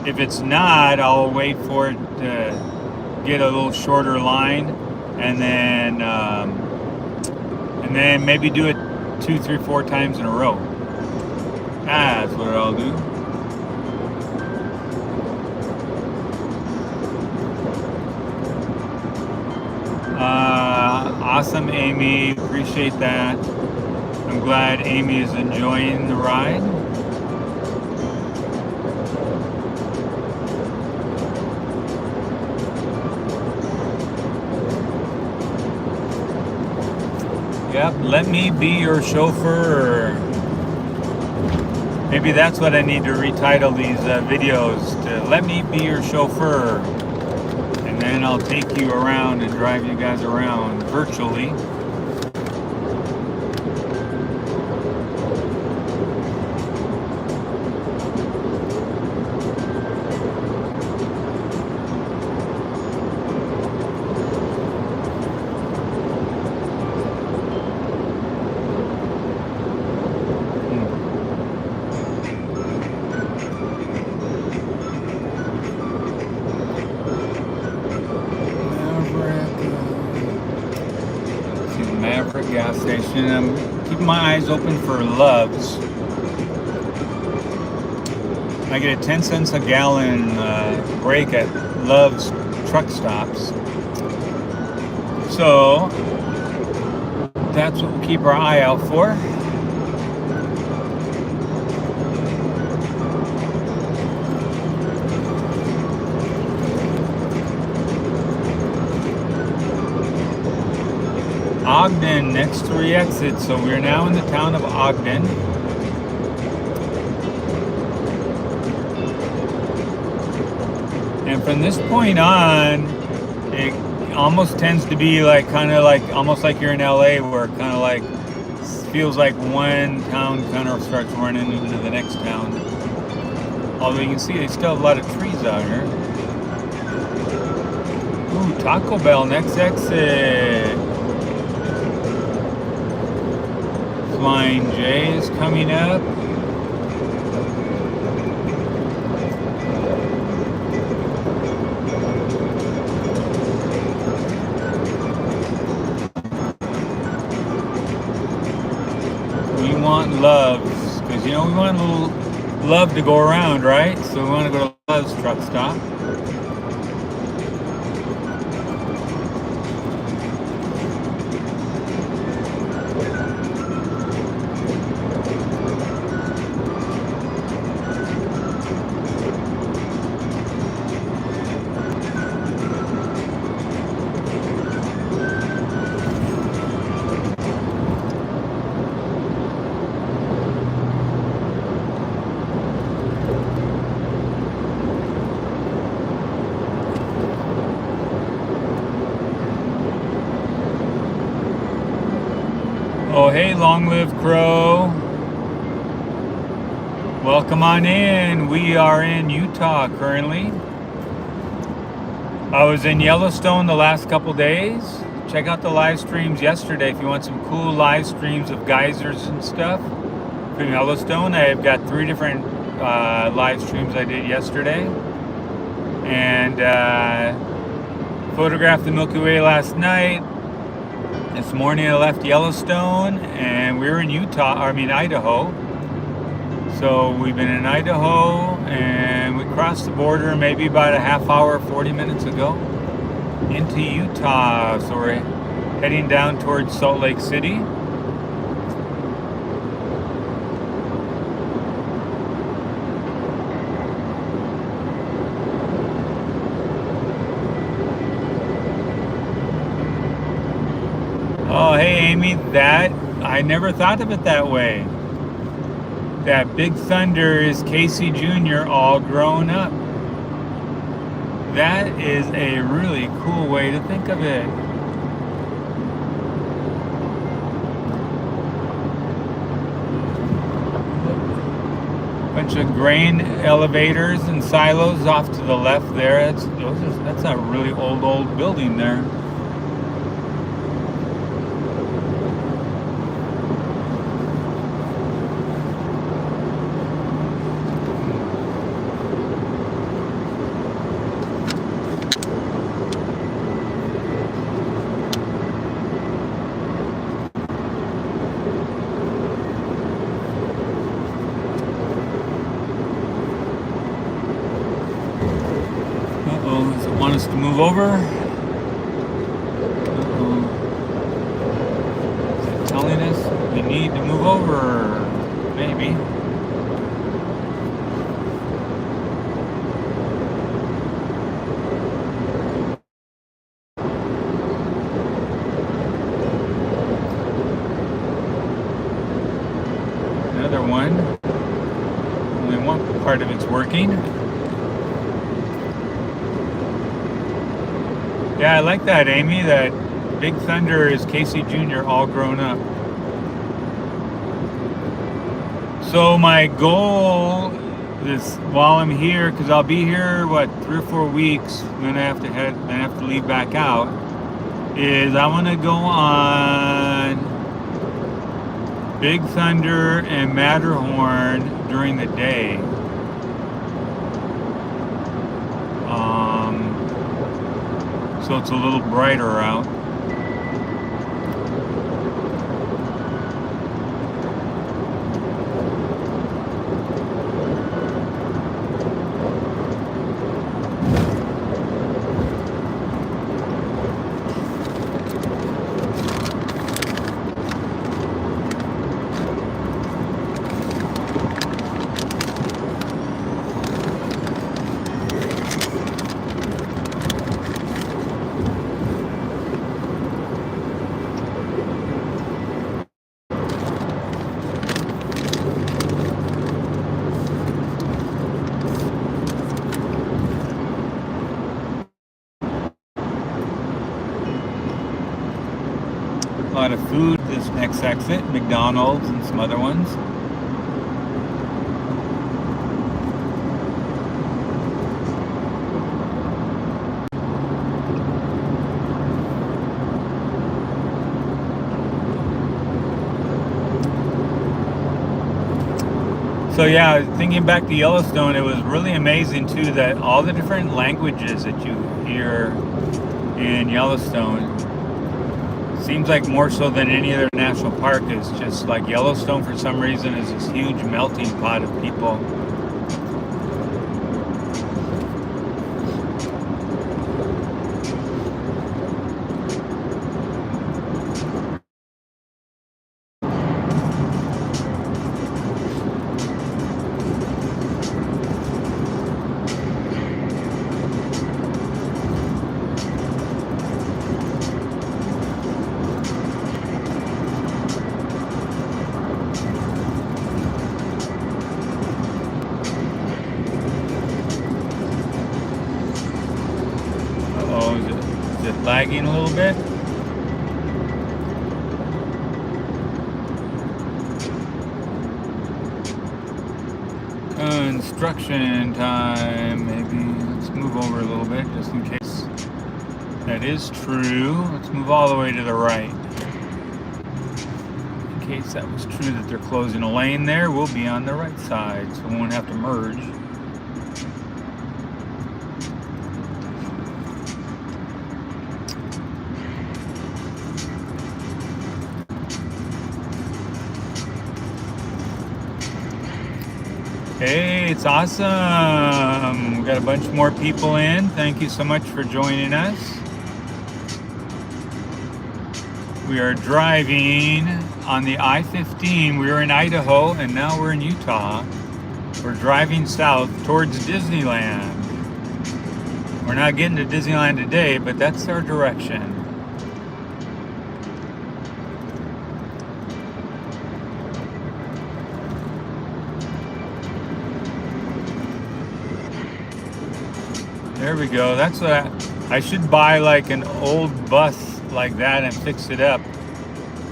If it's not, I'll wait for it to get a little shorter line, and then maybe do it 2, 3, 4 times in a row. That's what I'll do. Awesome, Amy. Appreciate that. I'm glad Amy is enjoying the ride. Yep, let me be your chauffeur. Maybe that's what I need to retitle these videos to. Let me be your chauffeur. And then I'll take you around and drive you guys around virtually. Gas station. I'm keeping my eyes open for Love's. I get a 10 cents a gallon break at Love's truck stops. So that's what we'll keep our eye out for. Ogden, next 3 exits, so we're now in the town of Ogden. And from this point on, it almost tends to be like almost like you're in LA, where it kind of like feels like one town kind of starts running into the next town. Although you can see they still have a lot of trees out here. Ooh, Taco Bell, next exit. Flying J is coming up. We want Loves, because you know we want a little love to go around, right? So we want to go to Love's truck stop. Oh, hey, long live Crow. Welcome on in. We are in Utah currently. I was in Yellowstone the last couple days. Check out the live streams yesterday if you want some cool live streams of geysers and stuff from Yellowstone. I've got 3 different live streams I did yesterday. And photographed the Milky Way last night. This morning I left Yellowstone and we were in Idaho. So we've been in Idaho and we crossed the border maybe about a half hour, 40 minutes ago into Utah. So we're heading down towards Salt Lake City. Oh, hey, Amy, I never thought of it that way. That Big Thunder is Casey Jr. all grown up. That is a really cool way to think of it. Bunch of grain elevators and silos off to the left there. That's a really old building there. Does it want us to move over? Is it telling us we need to move over? Maybe. Another one. Only one part of it's working. Yeah, I like that, Amy, that Big Thunder is Casey Jr. all grown up. So my goal is, while I'm here, because I'll be here, 3 or 4 weeks, then I have to leave back out, is I want to go on Big Thunder and Matterhorn during the day. So it's a little brighter out. A lot of food this next exit, McDonald's and some other ones. So yeah, thinking back to Yellowstone, it was really amazing too that all the different languages that you hear in Yellowstone, seems like more so than any other national park, is just like Yellowstone for some reason is this huge melting pot of people. Uh-oh, is it lagging a little bit? Construction time, maybe. Let's move over a little bit just in case that is true. Let's move all the way to the right. In case that was true that they're closing a lane there, we'll be on the right side, so we won't have to merge. Hey, it's awesome. We got a bunch more people in. Thank you so much for joining us. We are driving on the I-15. We were in Idaho and now we're in Utah. We're driving south towards Disneyland. We're not getting to Disneyland today, but that's our direction. There we go. That's what I should buy, like an old bus like that and fix it up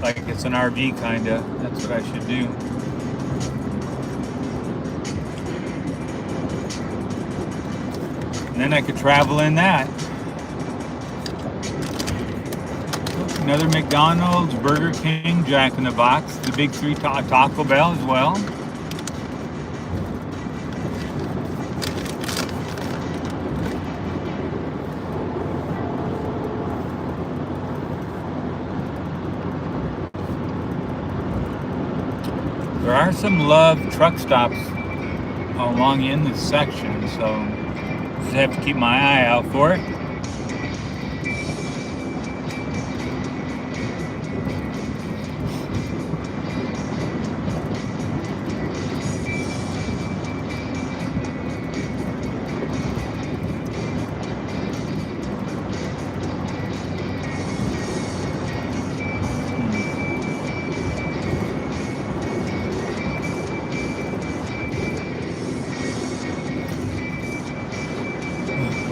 like it's an RV kinda. That's what I should do. And then I could travel in that. Another McDonald's, Burger King, Jack in the Box, the big three, Taco Bell as well. There are some Love truck stops along in this section, so just have to keep my eye out for it.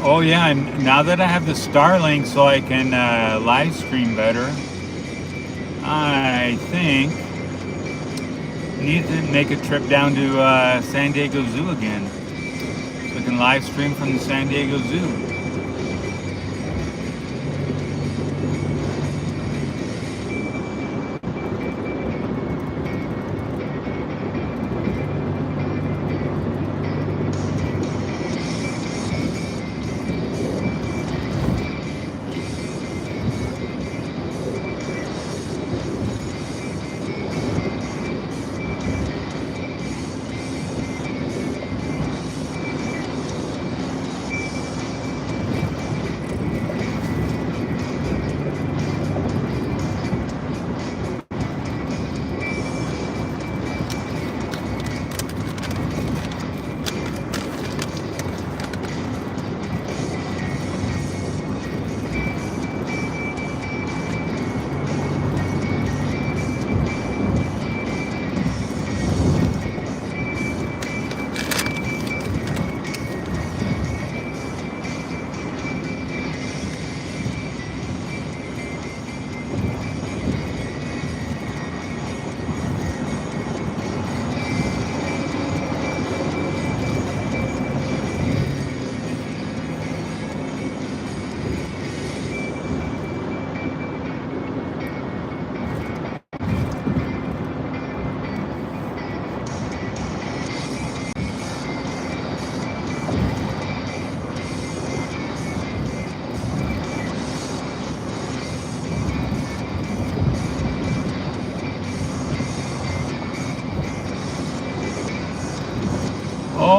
Oh yeah, and now that I have the Starlink so I can live stream better, I think I need to make a trip down to San Diego Zoo again, so I can live stream from the San Diego Zoo.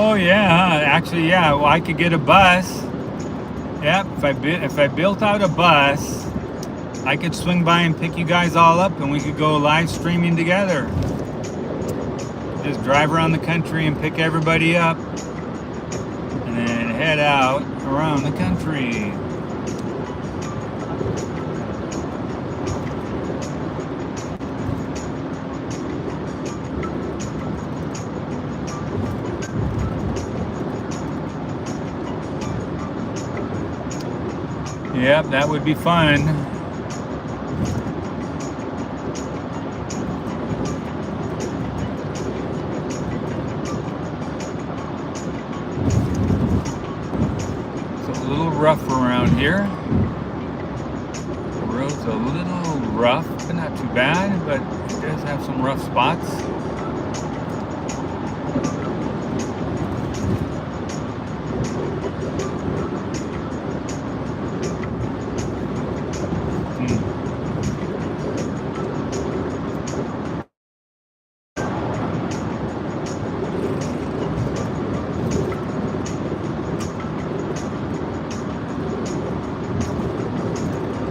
Oh yeah, actually yeah. Well, I could get a bus. Yep, if I built out a bus, I could swing by and pick you guys all up, and we could go live streaming together. Just drive around the country and pick everybody up, and then head out around the country. Yep, that would be fun. It's a little rough around here. The road's a little rough, but not too bad, but it does have some rough spots.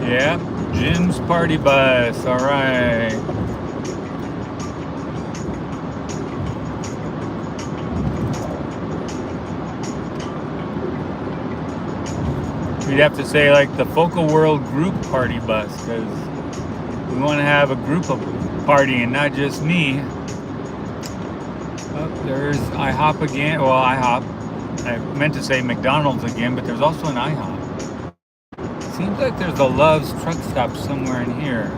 Yep, Jim's party bus, all right. We'd have to say like the FocalWorld group party bus, because we want to have a group of partying, not just me. Oh, there's IHOP again. Well, IHOP. I meant to say McDonald's again, but there's also an IHOP. Seems like there's a Love's truck stop somewhere in here.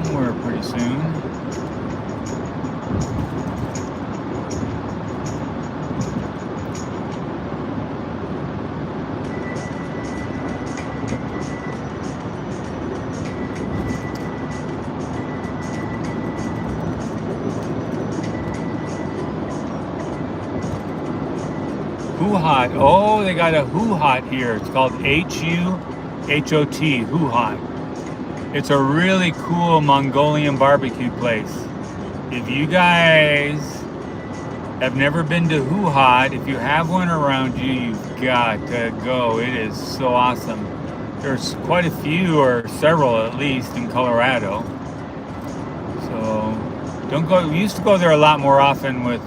Somewhere pretty soon. Hoo-hot. Oh, they got a hoo-hot here. It's called H-U-H-O-T, hoo-hot. It's a really cool Mongolian barbecue place. If you guys have never been to hoo-hot, if you have one around you, you've got to go. It is so awesome. There's quite a few, or several at least, in Colorado. So don't go. We used to go there a lot more often with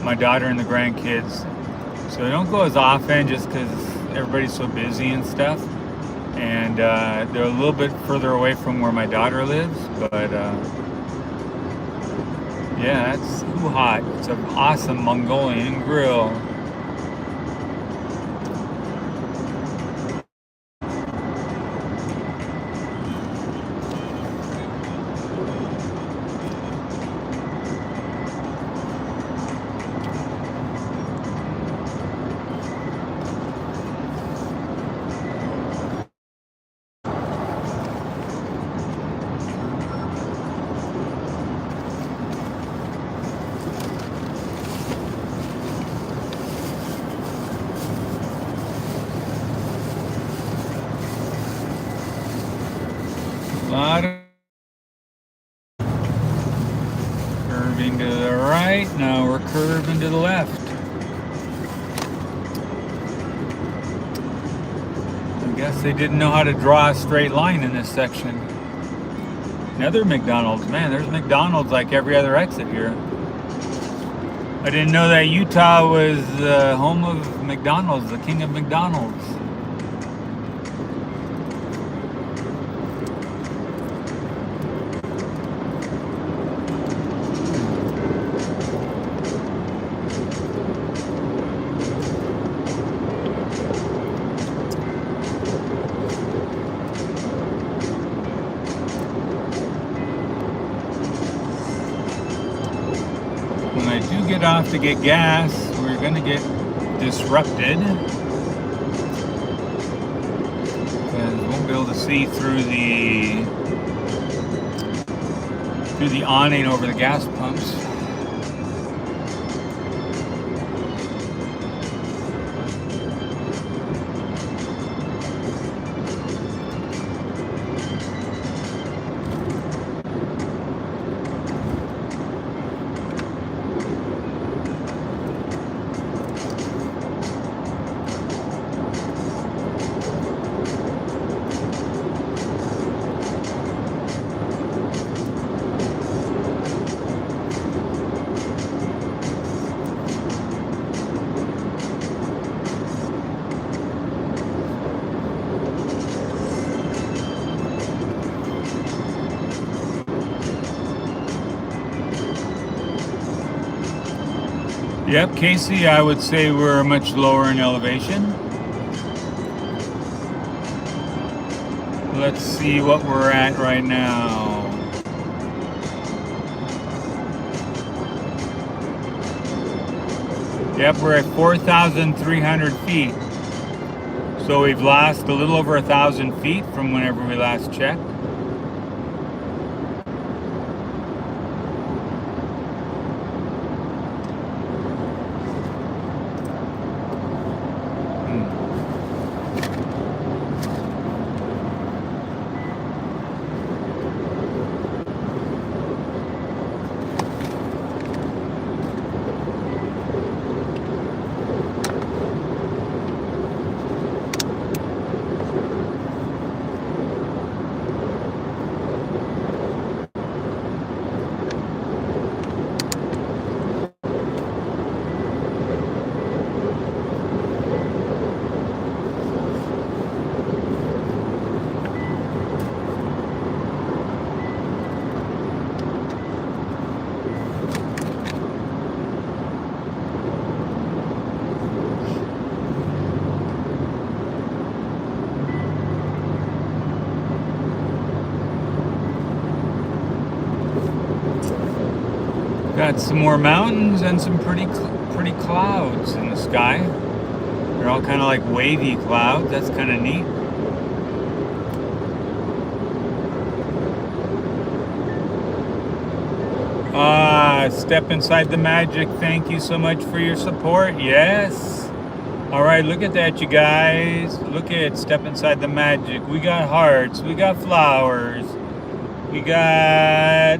my daughter and the grandkids. So don't go as often just because everybody's so busy and stuff. And they're a little bit further away from where my daughter lives. But yeah, that's hoo-hot. It's an awesome Mongolian grill. Curving to the right, now we're curving to the left. I guess they didn't know how to draw a straight line in this section. Another McDonald's, man, there's McDonald's like every other exit here. I didn't know that Utah was the home of McDonald's, the king of McDonald's. When I do get off to get gas, we're going to get disrupted because we won't be able to see through the awning over the gas pumps. Yep, Casey, I would say we're much lower in elevation. Let's see what we're at right now. Yep, we're at 4,300 feet. So we've lost a little over 1,000 feet from whenever we last checked. Got some more mountains and some pretty clouds in the sky. They're all kind of like wavy clouds. That's kind of neat. Step inside the magic. Thank you so much for your support. Yes. All right, look at that, you guys. Look at Step Inside the Magic. We got hearts. We got flowers. We got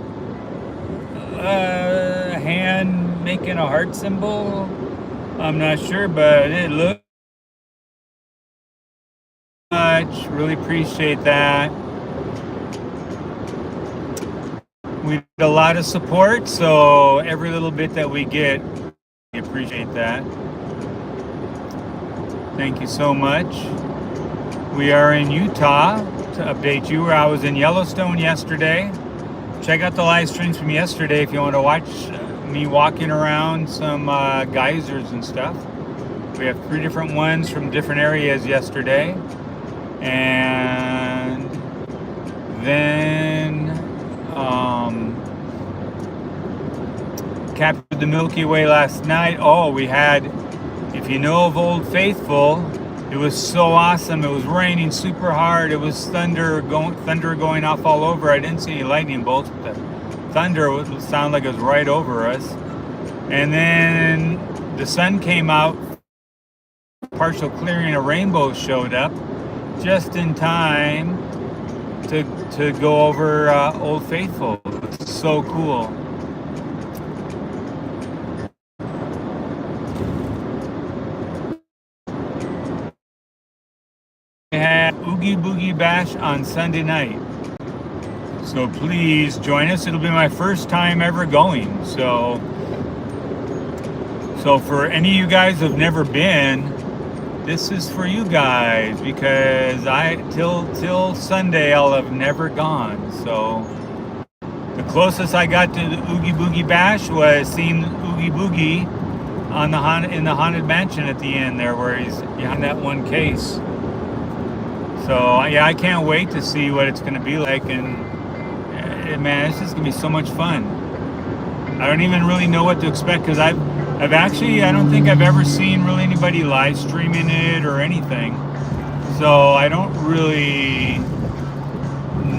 a hand making a heart symbol. I'm not sure, but it looks much. Really appreciate that. We get a lot of support, so every little bit that we get, we appreciate that. Thank you so much. We are in Utah to update you. I was in Yellowstone yesterday. Check out the live streams from yesterday if you want to watch me walking around some geysers and stuff. We have 3 different ones from different areas yesterday. And then captured the Milky Way last night. Oh, we had, if you know of Old Faithful, it was so awesome. It was raining super hard. It was thunder going off all over. I didn't see any lightning bolts, but the thunder would sound like it was right over us. And then the sun came out, partial clearing, a rainbow showed up just in time to go over Old Faithful. It's so cool. We had Oogie Boogie Bash on Sunday night. So please join us. It'll be my first time ever going. So for any of you guys who've never been, this is for you guys, because till Sunday I'll have never gone. So the closest I got to the Oogie Boogie Bash was seeing Oogie Boogie in the Haunted Mansion at the end there, where he's behind that one case. So yeah, I can't wait to see what it's going to be like, and man, it's just going to be so much fun. I don't even really know what to expect, because I don't think I've ever seen really anybody live streaming it or anything. So I don't really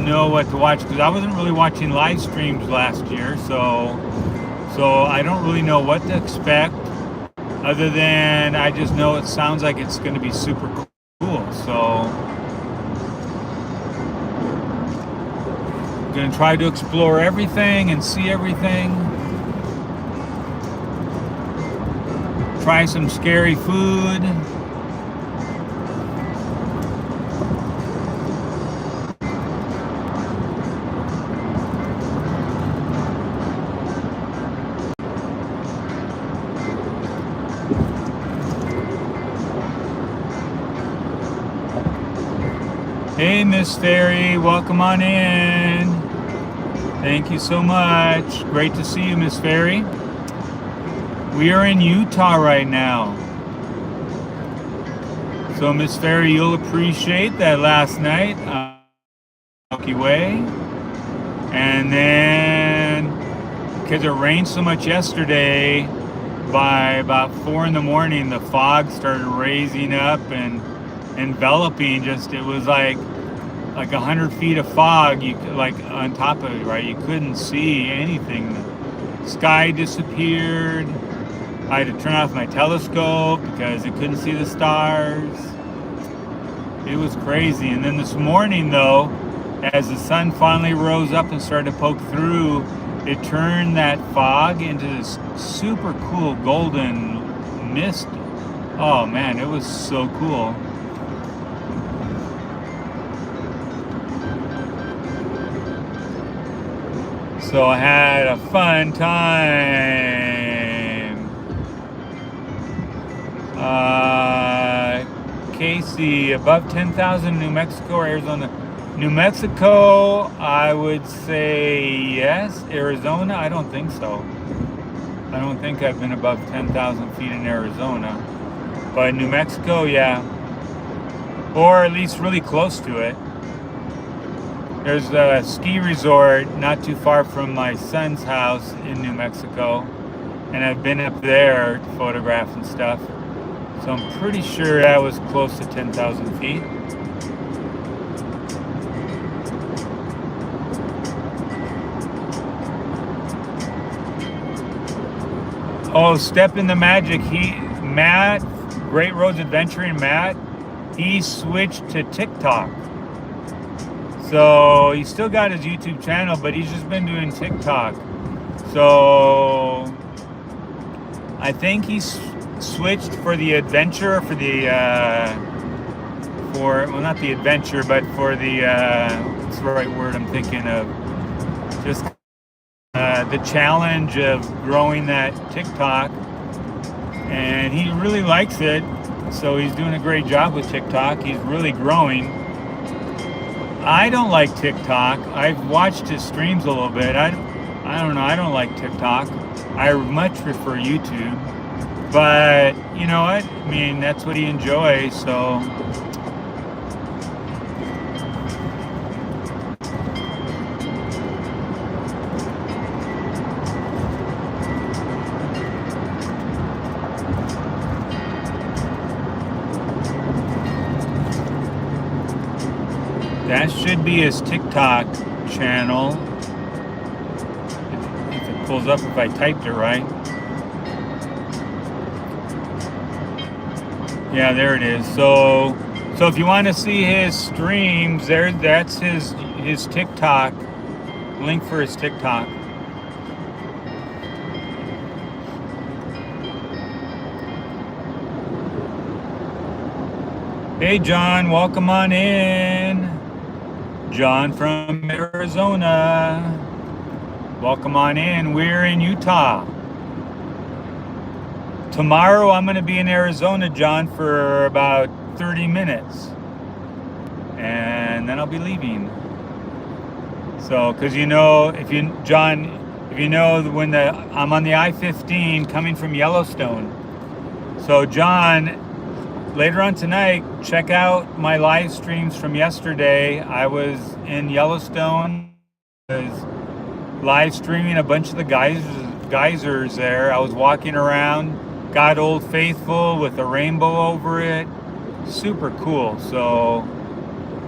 know what to watch, because I wasn't really watching live streams last year. So I don't really know what to expect, other than I just know it sounds like it's going to be super cool. So I'm going to try to explore everything and see everything. Try some scary food. Hey, Miss Fairy, welcome on in. Thank you so much. Great to see you, Miss Fairy. We are in Utah right now. So Miss Ferry, you'll appreciate that last night, Milky Way. And then, because it rained so much yesterday, by about 4 in the morning, the fog started raising up and enveloping. It was like 100 feet of fog, like on top of it, right? You couldn't see anything. The sky disappeared. I had to turn off my telescope because I couldn't see the stars. It was crazy. And then this morning, though, as the sun finally rose up and started to poke through, it turned that fog into this super cool golden mist. Oh man, it was so cool. So I had a fun time. Casey, above 10,000 New Mexico or Arizona? New Mexico, I would say yes. Arizona, I don't think so. I don't think I've been above 10,000 feet in Arizona. But New Mexico, yeah. Or at least really close to it. There's a ski resort not too far from my son's house in New Mexico. And I've been up there to photograph and stuff. So I'm pretty sure that was close to 10,000 feet. Oh, Step in the Magic. Matt, Great Roads Adventuring Matt, he switched to TikTok. So he's still got his YouTube channel, but he's just been doing TikTok. So I think he's switched for the adventure, well, not the adventure, but for the, what's the right word I'm thinking of? Just the challenge of growing that TikTok, and he really likes it, so he's doing a great job with TikTok. He's really growing. I don't like TikTok. I've watched his streams a little bit. I don't know, I don't like TikTok. I much prefer YouTube, but you know what, I mean, that's what he enjoys, so that should be his TikTok channel. If it pulls up, if I typed it right. Yeah, there it is. So if you want to see his streams, that's his TikTok link for his TikTok. Hey John, welcome on in. John from Arizona. Welcome on in. We're in Utah. Tomorrow I'm going to be in Arizona, John, for about 30 minutes. And then I'll be leaving. So, because you know, John, when I'm on the I-15 coming from Yellowstone. So, John, later on tonight, check out my live streams from yesterday. I was in Yellowstone. I was live streaming a bunch of the geysers there. I was walking around, got Old Faithful with a rainbow over it. Super cool. So,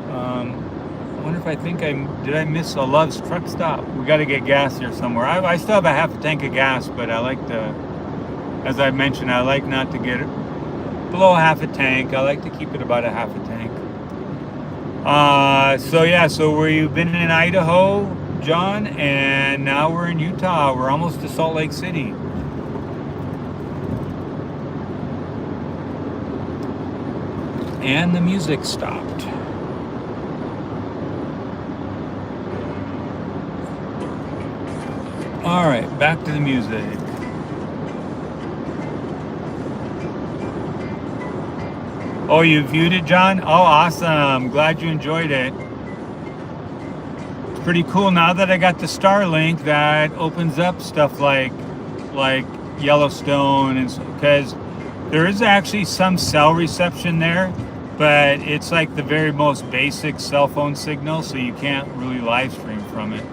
I wonder if did I miss a Love's truck stop? We got to get gas here somewhere. I still have a half a tank of gas, but I like as I mentioned, I like not to get it below half a tank. I like to keep it about a half a tank. So we've been in Idaho, John, and now we're in Utah. We're almost to Salt Lake City. And the music stopped. All right, back to the music. Oh, you viewed it, John? Oh, awesome. Glad you enjoyed it. It's pretty cool now that I got the Starlink. That opens up stuff like Yellowstone, and because there is actually some cell reception there, but it's like the very most basic cell phone signal, so you can't really live stream from it.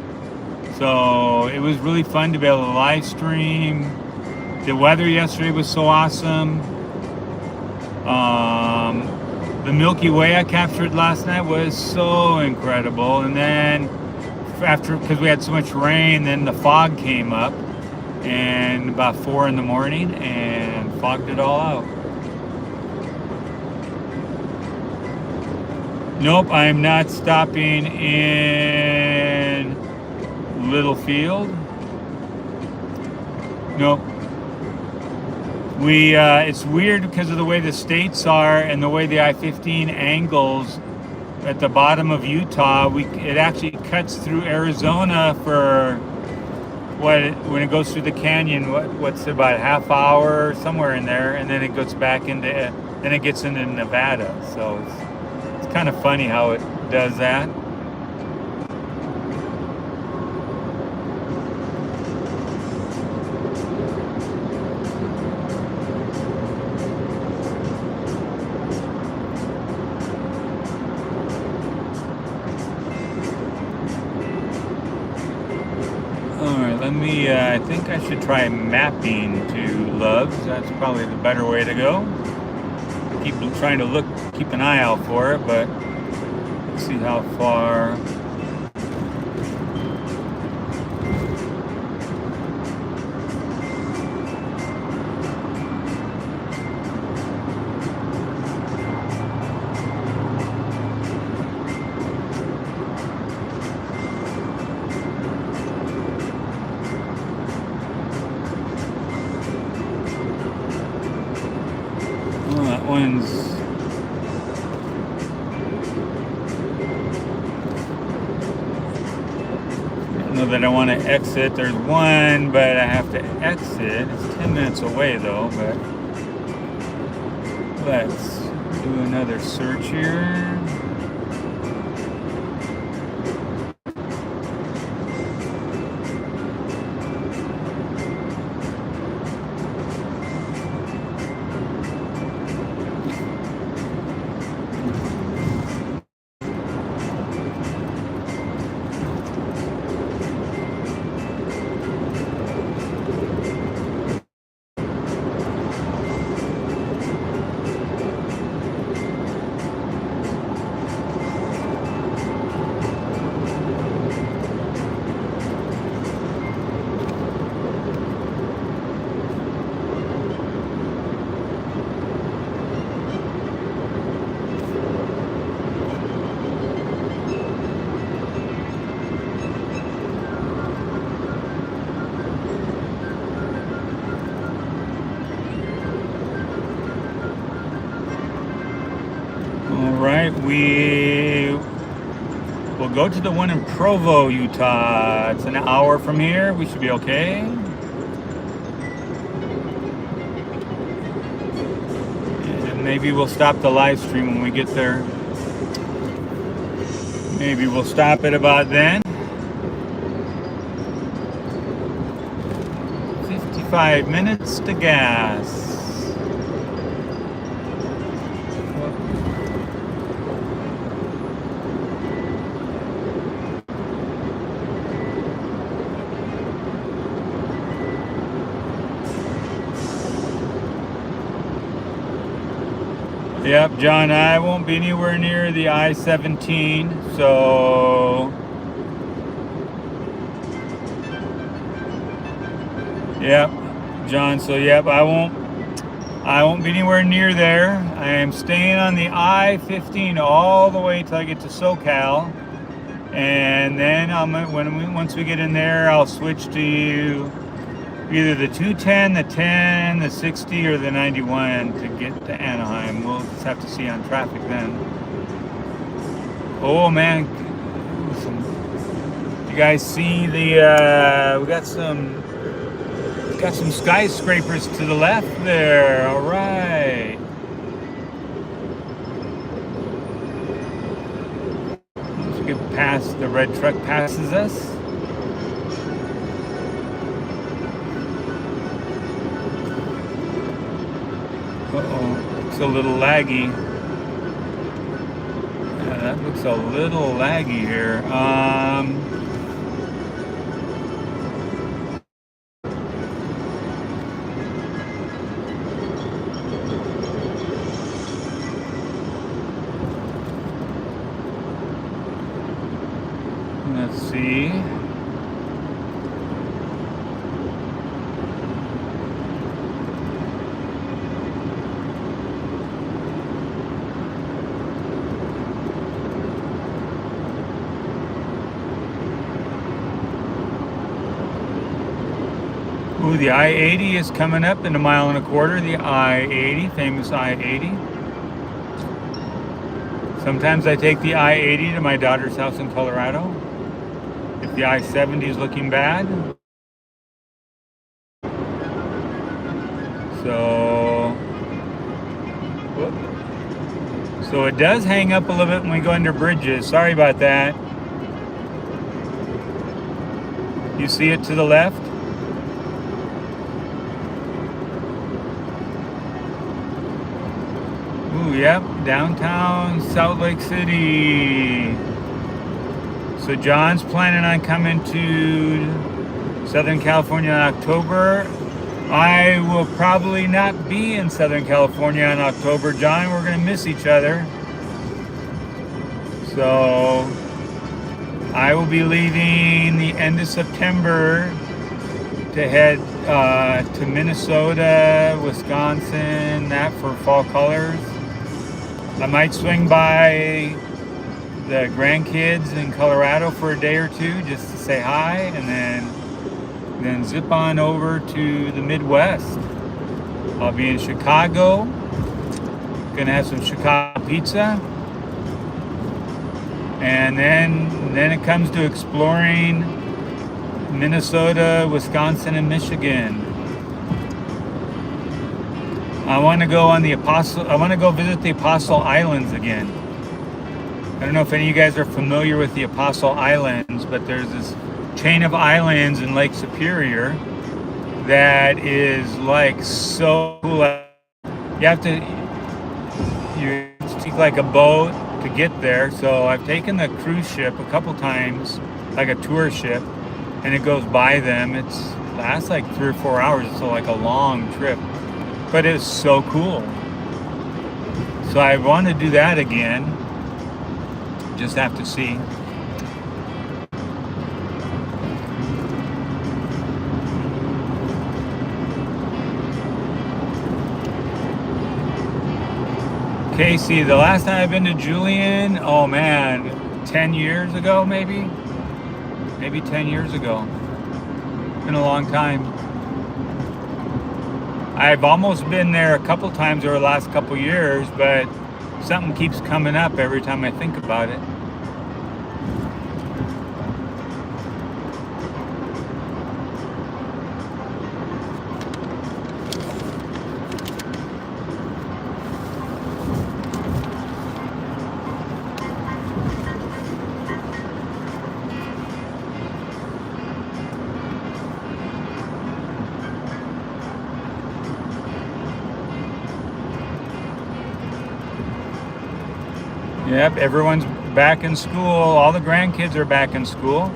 So it was really fun to be able to live stream. The weather yesterday was so awesome. The Milky Way I captured last night was so incredible. And then after, because we had so much rain, then the fog came up, and about 4 in the morning, and fogged it all out. Nope, I'm not stopping in Littlefield. Nope. It's weird because of the way the states are and the way the I-15 angles at the bottom of Utah. It actually cuts through Arizona for when it goes through the canyon. What's about a half hour, somewhere in there, and then it goes back then it gets into Nevada. So it's kind of funny how it does that. I think I should try mapping to Loves. That's probably the better way to go. Keep trying to keep an eye out for it, but let's see how far. That I want to exit. There's one, but I have to exit. It's 10 minutes away though, but let's do another search here. We will go to the one in Provo, Utah. It's an hour from here. We should be okay. And maybe we'll stop the live stream when we get there. Maybe we'll stop at about then. 55 minutes to gas. Yep, John, I won't be anywhere near the I-17, so yep, John, so yep, I won't be anywhere near there. I am staying on the I-15 all the way till I get to SoCal, and then once we get in there, I'll switch to either the 210, the 10, the 60, or the 91 to get to Anaheim. We'll just have to see on traffic then. Oh man, you guys see the we got some skyscrapers to the left there. All right. Once we get past, the red truck passes us. a little laggy. Yeah, that looks a little laggy here. Let's see. Ooh, the I-80 is coming up in 1.25 miles. The I-80, famous I-80. Sometimes I take the I-80 to my daughter's house in Colorado. If the I-70 is looking bad. So it does hang up a little bit when we go under bridges. Sorry about that. You see it to the left? Ooh, yep, downtown Salt Lake City. So John's planning on coming to Southern California in October. I will probably not be in Southern California in October, John. We're going to miss each other. So I will be leaving the end of September to head to Minnesota, Wisconsin, that for fall colors. I might swing by the grandkids in Colorado for a day or two just to say hi, and then zip on over to the Midwest. I'll be in Chicago, gonna have some Chicago pizza, and then it comes to exploring Minnesota, Wisconsin, and Michigan. I want to go visit the Apostle Islands again. I don't know if any of you guys are familiar with the Apostle Islands, but there's this chain of islands in Lake Superior that is like so cool. You have to take like a boat to get there. So I've taken the cruise ship a couple times, like a tour ship, and it goes by them. It lasts like 3 or 4 hours. It's like a long trip, but it's so cool. So I want to do that again. Just have to see. Casey, the last time I've been to Julian, oh man, 10 years ago maybe 10 years ago. It's been a long time. I've almost been there a couple times over the last couple years, but something keeps coming up every time I think about it. Yep, everyone's back in school. All the grandkids are back in school.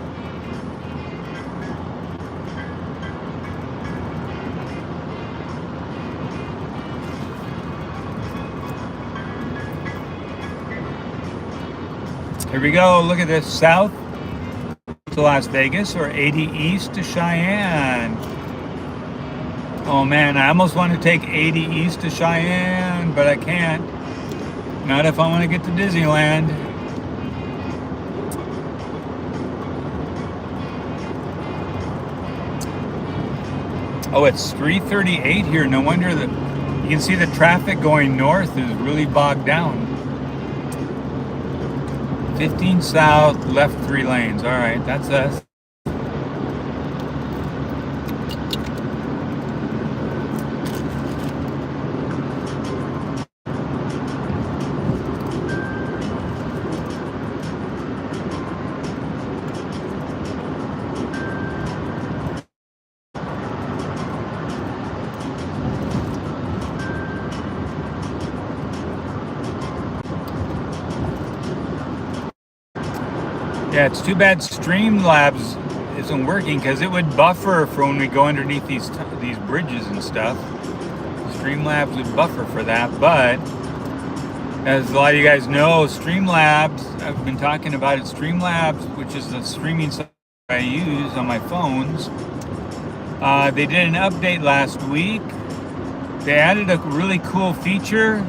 Here we go. Look at this. South to Las Vegas, or 80 east to Cheyenne. Oh man, I almost want to take 80 east to Cheyenne, but I can't. Not if I want to get to Disneyland. Oh, it's 3:38 here. No wonder that you can see the traffic going north is really bogged down. 15 south, left 3 lanes. All right, that's us. Yeah, it's too bad Streamlabs isn't working because it would buffer for when we go underneath these bridges and stuff. Streamlabs would buffer for that, but as a lot of you guys know, Streamlabs, I've been talking about it, Streamlabs, which is the streaming software I use on my phones. They did an update last week. They added a really cool feature,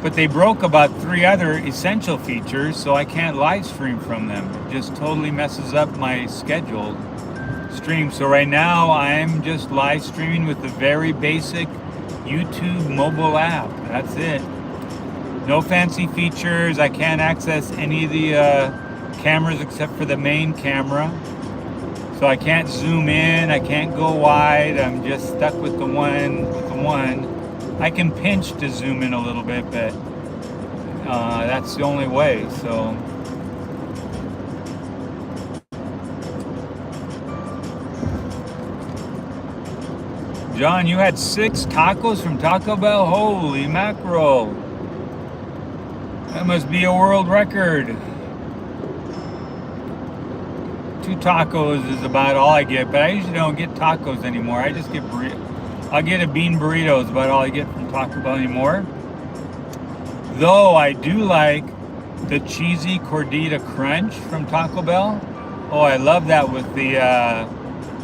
but they broke about 3 other essential features, so I can't live stream from them. It just totally messes up my scheduled stream. So right now I'm just live streaming with the very basic YouTube mobile app. That's it. No fancy features. I can't access any of the cameras except for the main camera. So I can't zoom in, I can't go wide. I'm just stuck with the one. I can pinch to zoom in a little bit, but that's the only way. So John, you had 6 tacos from Taco Bell? Holy mackerel. That must be a world record. 2 tacos is about all I get, but I usually don't get tacos anymore. I just get I'll get a bean burrito is about all I get from Taco Bell anymore. Though I do like the cheesy cordita crunch from Taco Bell. Oh, I love that with the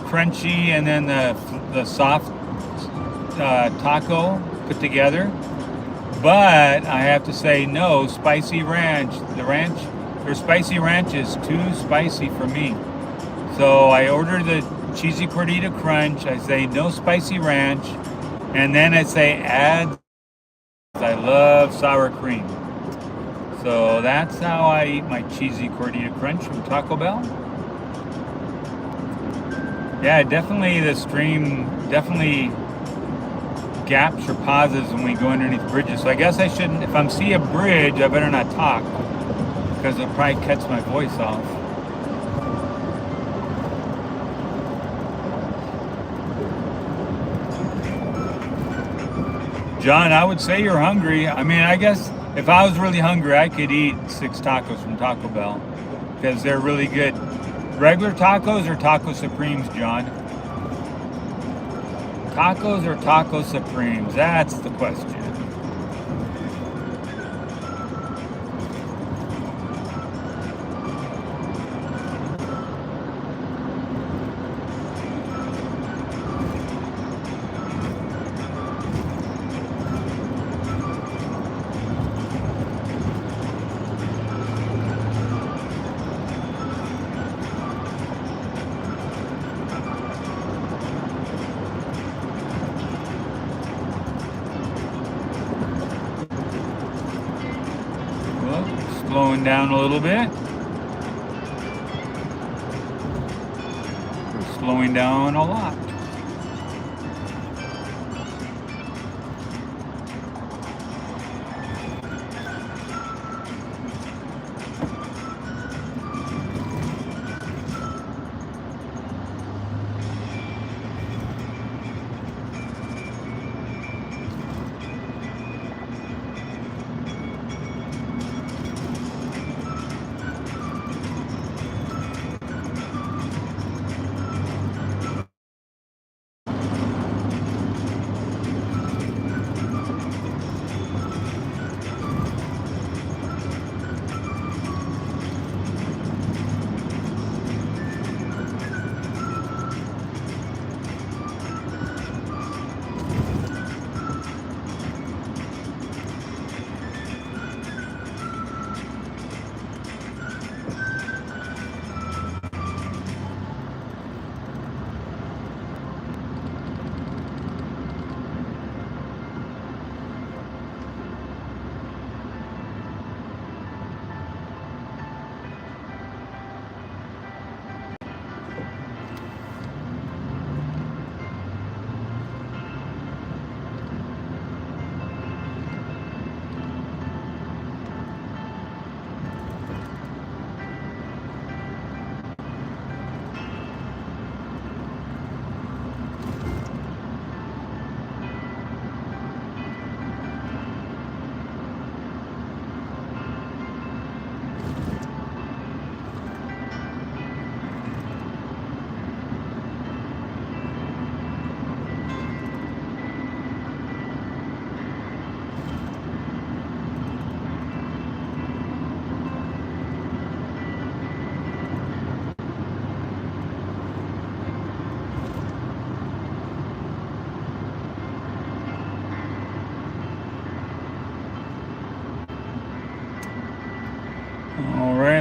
crunchy and then the soft taco put together. But I have to say no, spicy ranch. Their spicy ranch is too spicy for me. So I order the cheesy cordita crunch. I say no spicy ranch, and then I say add. I love sour cream. So that's how I eat my cheesy cordita crunch from Taco Bell. Yeah, definitely the stream definitely gaps or pauses when we go underneath bridges. So I guess I shouldn't, if I'm seeing a bridge, I better not talk because it'll probably cuts my voice off. John, I would say you're hungry. I mean, I guess if I was really hungry, I could eat 6 tacos from Taco Bell because they're really good. Regular tacos or Taco Supremes, John? Tacos or Taco Supremes? That's the question. Slowing down a little bit. We're slowing down a lot.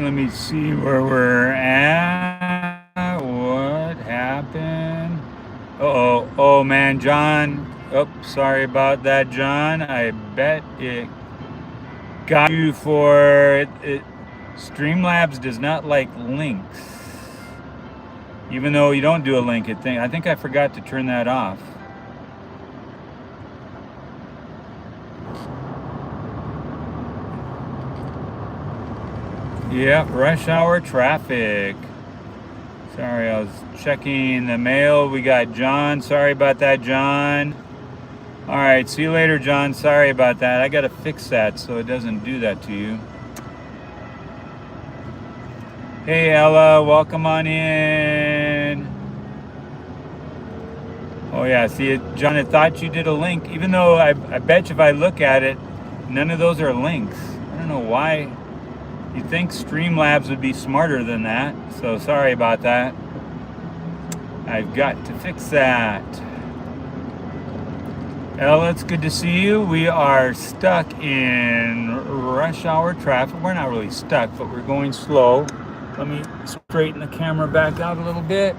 right, let me see where we're at. What happened? Uh-oh. Oh, man, John. Oh, sorry about that, John. I bet it got you for it. Streamlabs does not like links. Even though you don't do a link, I think I forgot to turn that off. Yep, rush hour traffic. Sorry, I was checking the mail. We got John. Sorry about that, John. All right, see you later, John. Sorry about that. I got to fix that so it doesn't do that to you. Hey, Ella, welcome on in. Oh, yeah, see, John, I thought you did a link, even though I bet you if I look at it, none of those are links. I don't know why. You'd think Streamlabs would be smarter than that, so sorry about that. I've got to fix that. Ella, it's good to see you. We are stuck in rush hour traffic. We're not really stuck, but we're going slow. Let me straighten the camera back out a little bit.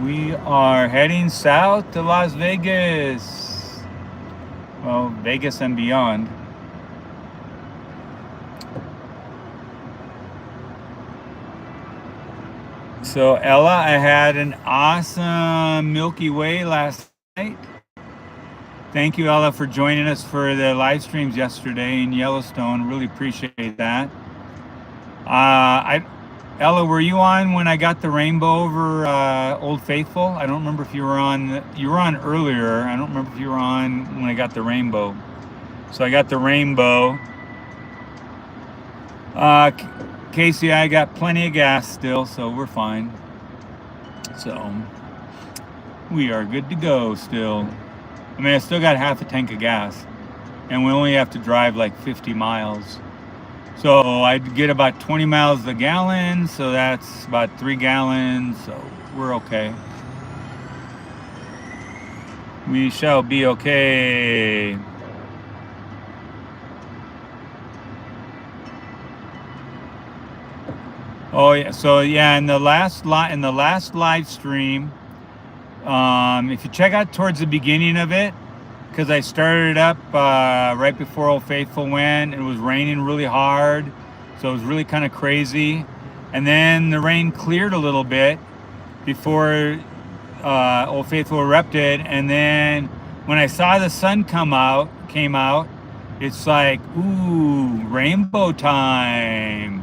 We are heading south to Las Vegas. Well, Vegas and beyond. So Ella, I had an awesome Milky Way last night. Thank you, Ella, for joining us for the live streams yesterday in Yellowstone. Really appreciate that. Ella, were you on when I got the rainbow over Old Faithful? I don't remember if you were on. You were on earlier. I don't remember if you were on when I got the rainbow. So I got the rainbow. Casey, I got plenty of gas still, so we're fine. So we are good to go still. I mean, I still got half a tank of gas, and we only have to drive like 50 miles. So I'd get about 20 miles a gallon, so that's about 3 gallons, so we're okay. We shall be okay. Oh yeah, so yeah, in the last live stream, if you check out towards the beginning of it, because I started up right before Old Faithful went. It was raining really hard, so it was really kind of crazy. And then the rain cleared a little bit before Old Faithful erupted. And then when I saw the sun came out, it's like, ooh, rainbow time.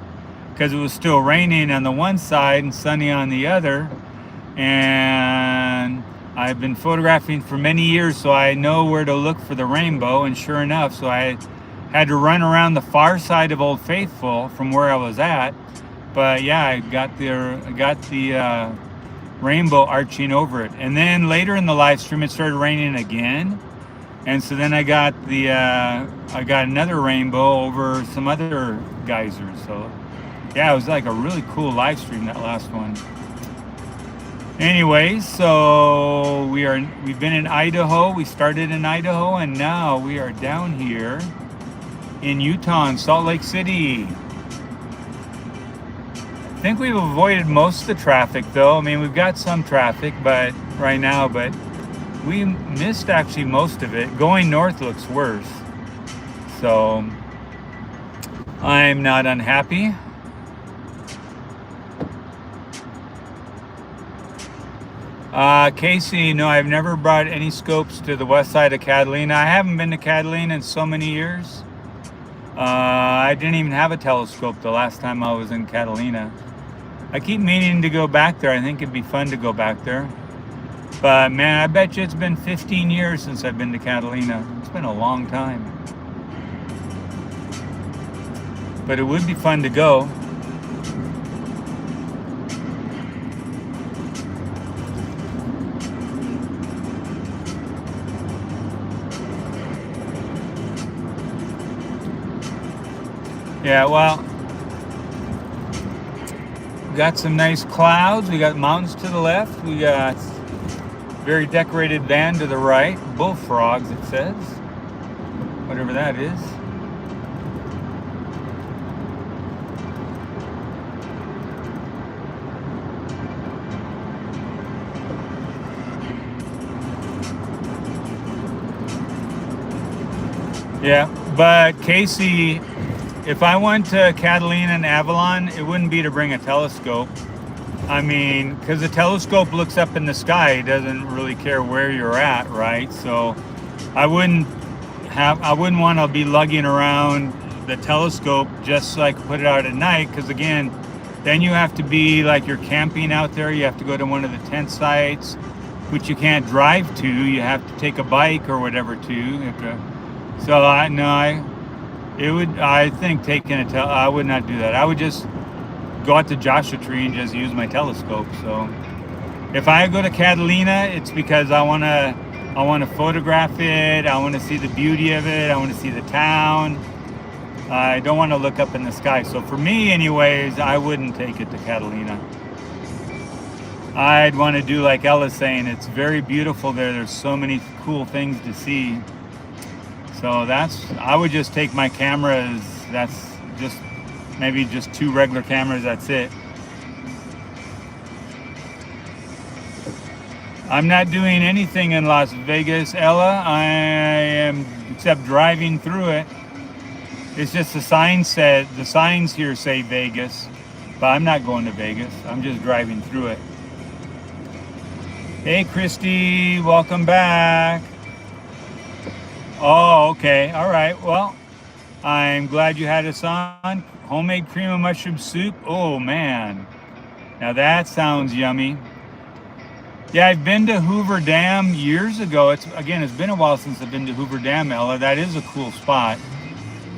Because it was still raining on the one side and sunny on the other. And I've been photographing for many years, so I know where to look for the rainbow, and sure enough, so I had to run around the far side of Old Faithful from where I was at. But yeah, I got the rainbow arching over it. And then later in the live stream, it started raining again, and so then I got another rainbow over some other geysers. So yeah, it was like a really cool live stream, that last one. Anyways, so we've been in Idaho. We started in Idaho, and now we are down here in Utah, in Salt Lake City. I think we've avoided most of the traffic, though. I mean, we've got some traffic, but we missed actually most of it. Going north looks worse, so I'm not unhappy. Casey, no, I've never brought any scopes to the west side of Catalina. I haven't been to Catalina in so many years. I didn't even have a telescope the last time I was in Catalina. I keep meaning to go back there. I think it'd be fun to go back there. But man, I bet you it's been 15 years since I've been to Catalina. It's been a long time. But it would be fun to go. Yeah, well, we got some nice clouds. We got mountains to the left. We got very decorated van to the right. Bullfrogs, it says. Whatever that is. Yeah, but Casey, if I went to Catalina and Avalon, it wouldn't be to bring a telescope. I mean, because the telescope looks up in the sky, it doesn't really care where you're at, right? So I wouldn't want to be lugging around the telescope just so I could put it out at night, because again, then you have to be like you're camping out there. You have to go to one of the tent sites, which you can't drive to. You have to take a bike or whatever to. So I think taking I would not do that. I would just go out to Joshua Tree and just use my telescope. So if I go to Catalina, it's because I want to photograph it. I want to see the beauty of it. I want to see the town. I don't want to look up in the sky. So for me anyways, I wouldn't take it to Catalina. I'd want to do like Ella's saying, it's very beautiful there. There's so many cool things to see. So I would just take my cameras. That's just maybe just 2 regular cameras. That's it. I'm not doing anything in Las Vegas, Ella. I am, except driving through it. It's just the signs here say Vegas, but I'm not going to Vegas. I'm just driving through it. Hey, Christy, welcome back. Oh, okay. All right. Well, I'm glad you had us on. Homemade cream of mushroom soup. Oh, man. Now that sounds yummy. Yeah, I've been to Hoover Dam years ago. It's been a while since I've been to Hoover Dam, Ella. That is a cool spot.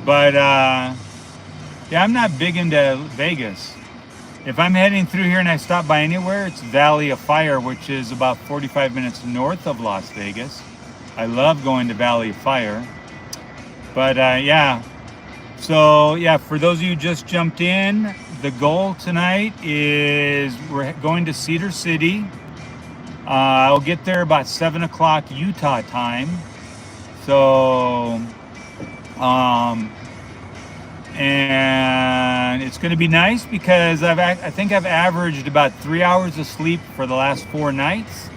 But, yeah, I'm not big into Vegas. If I'm heading through here and I stop by anywhere, it's Valley of Fire, which is about 45 minutes north of Las Vegas. I love going to Valley of Fire. But, yeah. So, yeah, for those of you who just jumped in, the goal tonight is we're going to Cedar City. I'll get there about 7 o'clock Utah time. So, and it's going to be nice because I think I've averaged about 3 hours of sleep for the last 4 nights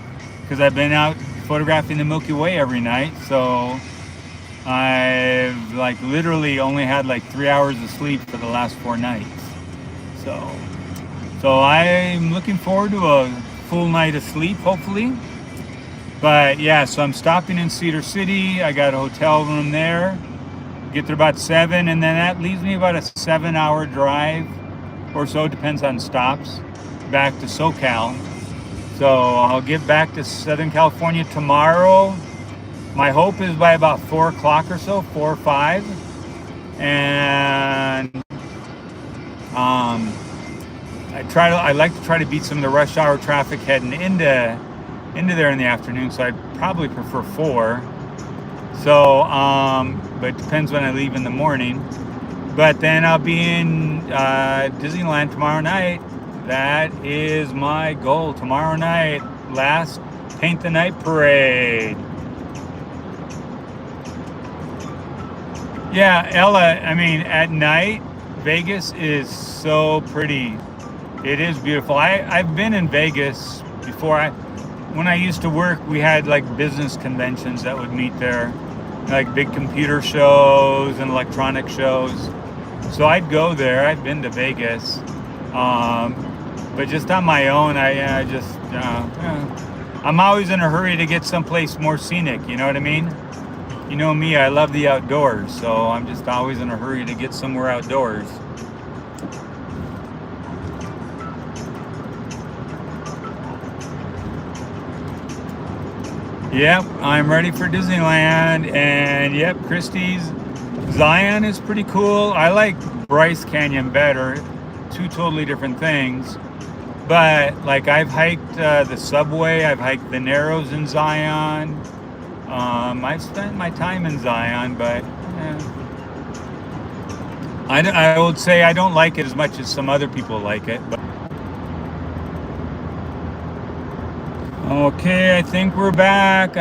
because I've been out photographing the Milky Way every night. So I've like literally only had like 3 hours of sleep for the last 4 nights. So I'm looking forward to a full night of sleep, hopefully. But yeah, so I'm stopping in Cedar City. I got a hotel room there. Get there about 7, and then that leaves me about a 7-hour drive or so, depends on stops, back to SoCal. So I'll get back to Southern California tomorrow. My hope is by about 4 o'clock or so, 4 or 5. And I like to try to beat some of the rush hour traffic heading into there in the afternoon, so I'd probably prefer 4. So, but it depends when I leave in the morning. But then I'll be in Disneyland tomorrow night. That is my goal. Tomorrow night, last Paint the Night Parade. Yeah, Ella, I mean, at night, Vegas is so pretty. It is beautiful. I've been in Vegas before. When I used to work, we had like business conventions that would meet there, like big computer shows and electronic shows. So I'd go there. I've been to Vegas, but just on my own, I'm always in a hurry to get someplace more scenic. You know what I mean? You know me, I love the outdoors, so I'm just always in a hurry to get somewhere outdoors. Yep, I'm ready for Disneyland, and yep, Christie's Zion is pretty cool. I like Bryce Canyon better, 2 totally different things. But like I've hiked the subway, I've hiked the Narrows in Zion. I've spent my time in Zion, but I would say I don't like it as much as some other people like it. But okay, I think we're back.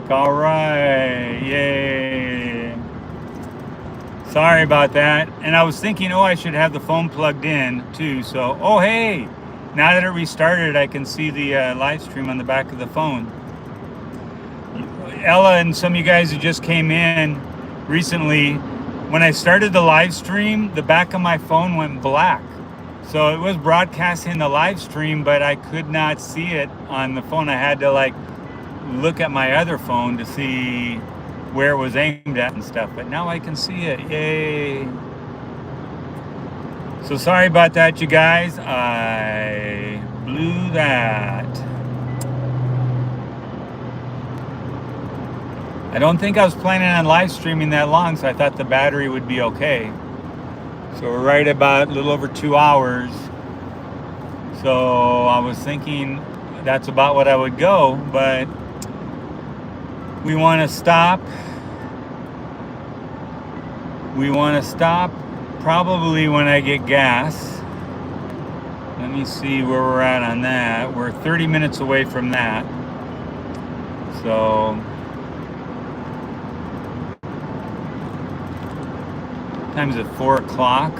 All right, yay. Sorry about that. And I was thinking, I should have the phone plugged in too. So, hey, now that it restarted, I can see the live stream on the back of the phone. Ella and some of you guys who just came in recently, when I started the live stream, the back of my phone went black. So it was broadcasting the live stream, but I could not see it on the phone. I had to like look at my other phone to see where it was aimed at and stuff. But now I can see it. Yay. So sorry about that, you guys. I blew that. I don't think I was planning on live streaming that long, so I thought the battery would be okay. So we're right about a little over 2 hours. So I was thinking that's about what I would go, but we want to stop. We want to stop probably when I get gas. Let me see where we're at on that. We're 30 minutes away from that. So time's at 4 o'clock.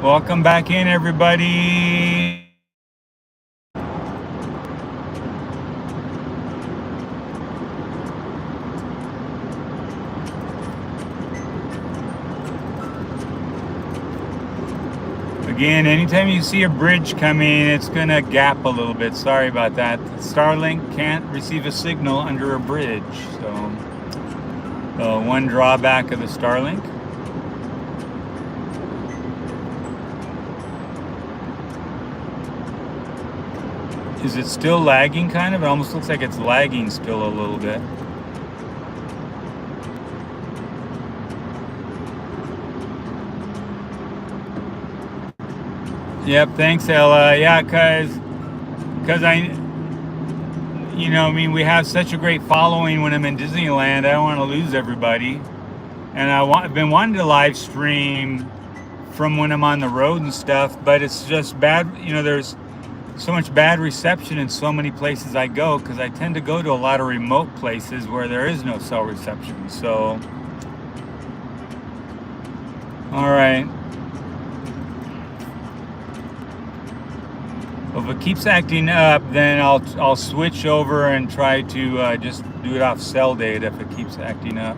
Welcome back in, everybody. Again, anytime you see a bridge coming, it's going to gap a little bit. Sorry about that. Starlink can't receive a signal under a bridge. So, one drawback of the Starlink. Is it still lagging kind of? It almost looks like it's lagging still a little bit. Yep, thanks, Ella. Yeah, cause I, we have such a great following when I'm in Disneyland. I don't want to lose everybody, and I've been wanting to live stream from when I'm on the road and stuff, but it's just bad. There's so much bad reception in so many places I go, because I tend to go to a lot of remote places where there is no cell reception. So, all right. If it keeps acting up, then I'll switch over and try to just do it off cell data if it keeps acting up.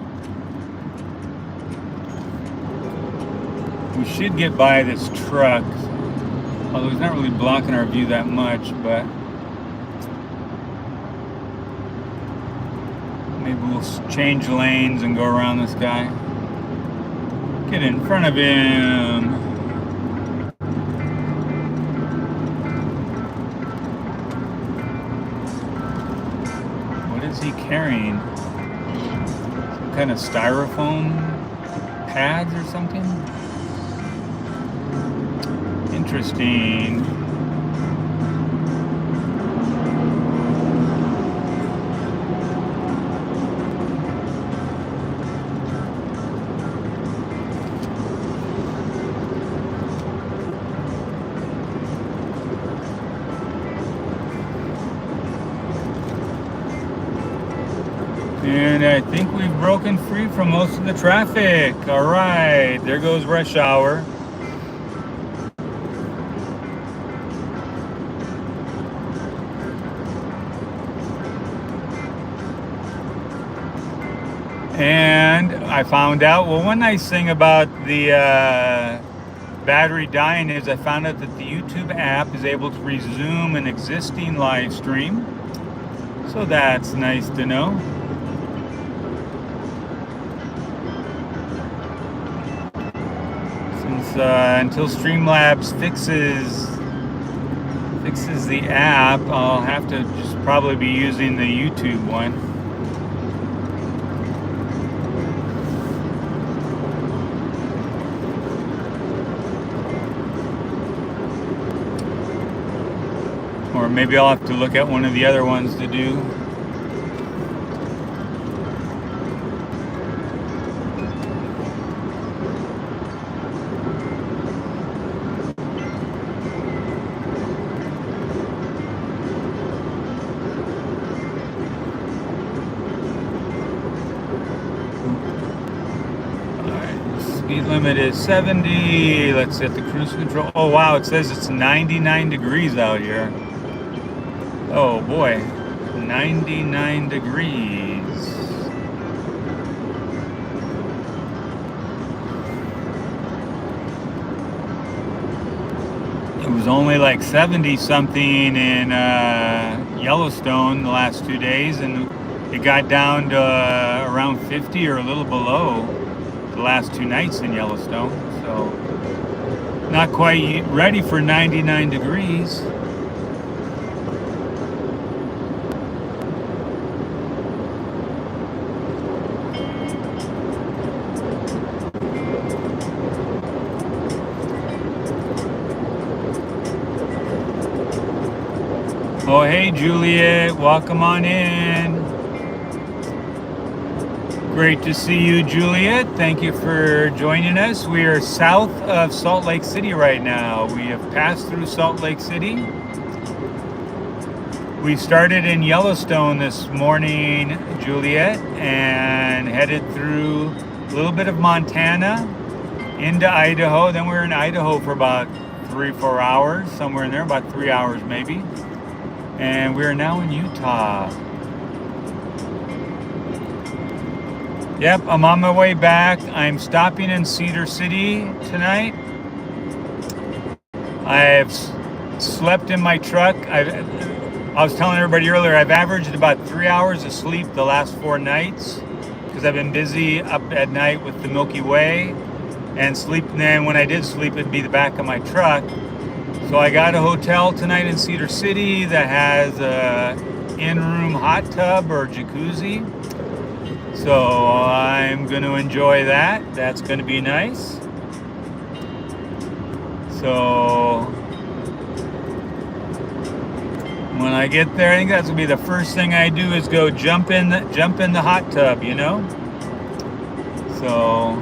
We should get by this truck, although it's not really blocking our view that much, but maybe we'll change lanes and go around this guy. Get in front of him. He carrying some kind of styrofoam pads or something. Interesting. And I think we've broken free from most of the traffic. All right, there goes rush hour. And I found out, well, one nice thing about the battery dying is I found out that the YouTube app is able to resume an existing live stream. So that's nice to know. Until Streamlabs fixes the app, I'll have to just probably be using the YouTube one. Or maybe I'll have to look at one of the other ones to do. limit is 70. Let's set the cruise control. Oh wow, it says it's 99 degrees out here. Oh boy, 99 degrees. It was only like 70 something in Yellowstone the last 2 days, and it got down to around 50 or a little below the last 2 nights in Yellowstone. So not quite ready for 99 degrees. Oh, hey, Juliet, welcome on in. Great to see you, Juliet. Thank you for joining us. We are south of Salt Lake City right now. We have passed through Salt Lake City. We started in Yellowstone this morning, Juliet, and headed through a little bit of Montana into Idaho. Then we were in Idaho for about 3-4 hours, somewhere in there, about 3 hours maybe. And we're now in Utah. Yep, I'm on my way back. I'm stopping in Cedar City tonight. I've slept in my truck. I was telling everybody earlier, I've averaged about 3 hours of sleep the last 4 nights because I've been busy up at night with the Milky Way and sleep. And then when I did sleep, it'd be the back of my truck. So I got a hotel tonight in Cedar City that has a in-room hot tub or jacuzzi. So I'm going to enjoy that. That's going to be nice. So when I get there, I think that's going to be the first thing I do is go jump in the hot tub, you know? So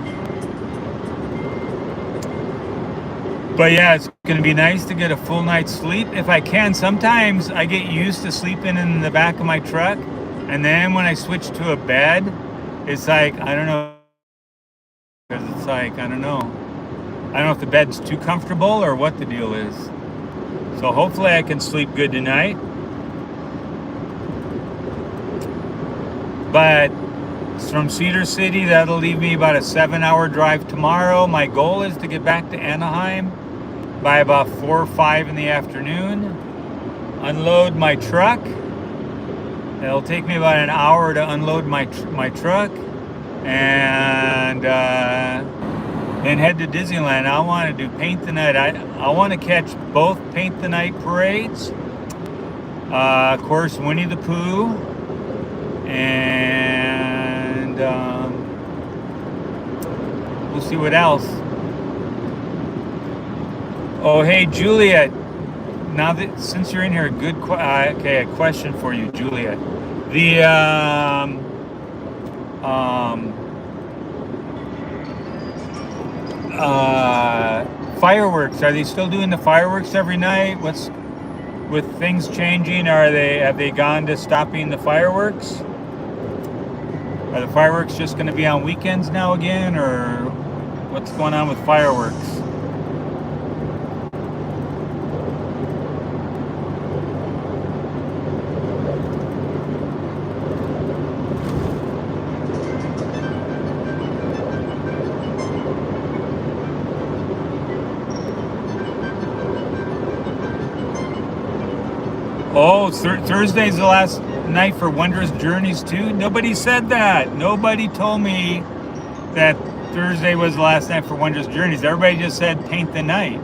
but yeah, it's going to be nice to get a full night's sleep if I can. Sometimes I get used to sleeping in the back of my truck, and then when I switch to a bed, it's like, I don't know, because it's like, I don't know if the bed's too comfortable or what the deal is. So hopefully I can sleep good tonight. But from Cedar City, that'll leave me about a 7-hour drive tomorrow. My goal is to get back to Anaheim by about 4 or 5 in the afternoon, unload my truck. It'll take me about an hour to unload my truck, and then head to Disneyland. I want to do Paint the Night. I want to catch both Paint the Night parades, of course Winnie the Pooh, and we'll see what else. Oh, hey, Juliet. Now that since you're in here, okay, a question for you, Juliet. The fireworks. Are they still doing the fireworks every night? What's with things changing? Have they gone to stopping the fireworks? Are the fireworks just going to be on weekends now again, or what's going on with fireworks? Oh, Thursday's the last night for Wondrous Journeys too? Nobody said that. Nobody told me that Thursday was the last night for Wondrous Journeys. Everybody just said Paint the Night.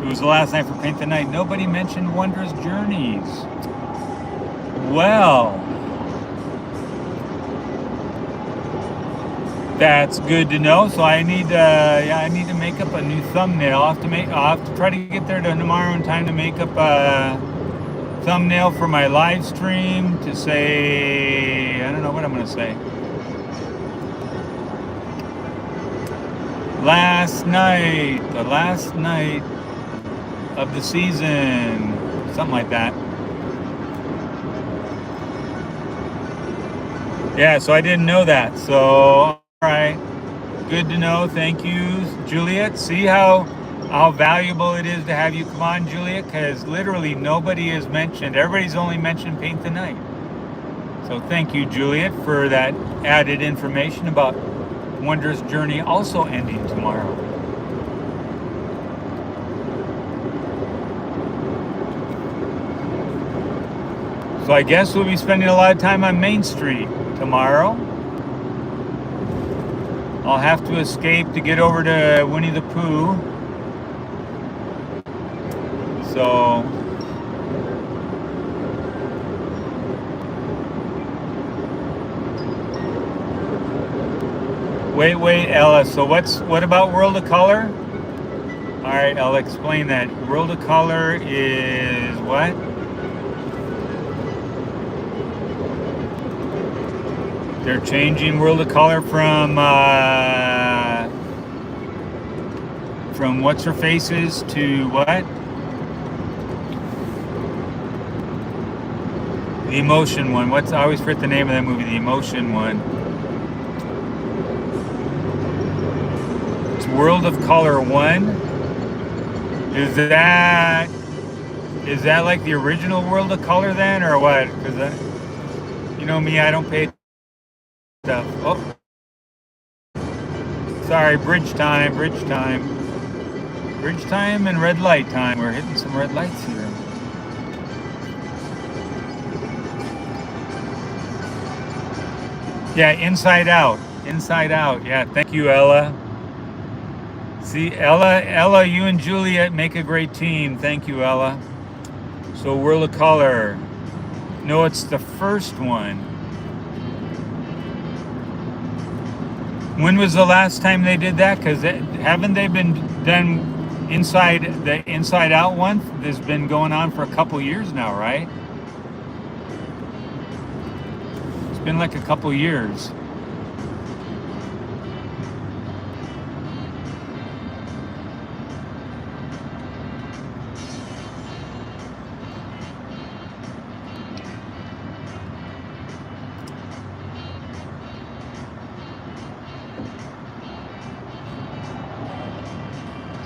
It was the last night for Paint the Night. Nobody mentioned Wondrous Journeys. Well, that's good to know. So I need to make up a new thumbnail. I'll have to try to get there tomorrow in time to make up a thumbnail for my live stream to say, I don't know what I'm going to say. The last night of the season, something like that. Yeah, so I didn't know that. So, all right. good to know. Thank you, Juliet. See how valuable it is to have you come on, Juliet, because literally nobody is mentioned. Everybody's only mentioned Paint the Night. So thank you, Juliet, for that added information about Wondrous Journey also ending tomorrow. So I guess we'll be spending a lot of time on Main Street tomorrow. I'll have to escape to get over to Winnie the Pooh. So wait, Ella. So what about World of Color? All right, I'll explain that. World of Color is what? They're changing World of Color from What's Her Faces to what? The Emotion one. I always forget the name of that movie. The Emotion one. It's World of Color 1. Is that like the original World of Color then, or what? Because you know me, I don't pay stuff. Oh, sorry. Bridge time and red light time. We're hitting some red lights here. Yeah, Inside Out. Yeah, thank you, Ella. See, Ella, you and Juliet make a great team. Thank you, Ella. So World of Color. No, it's the first one. When was the last time they did that? Because haven't they been done the Inside Out one? That's been going on for a couple years now, right? It's been like a couple years.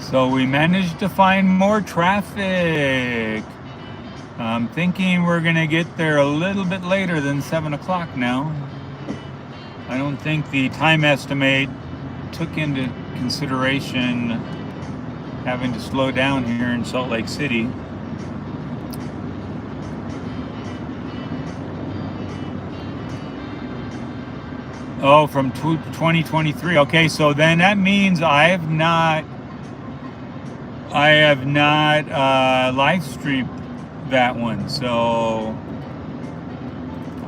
So we managed to find more traffic. I'm thinking we're gonna get there a little bit later than 7 o'clock now. I don't think the time estimate took into consideration having to slow down here in Salt Lake City. Oh, from 2023. Okay, so then that means I have not live streamed that one. So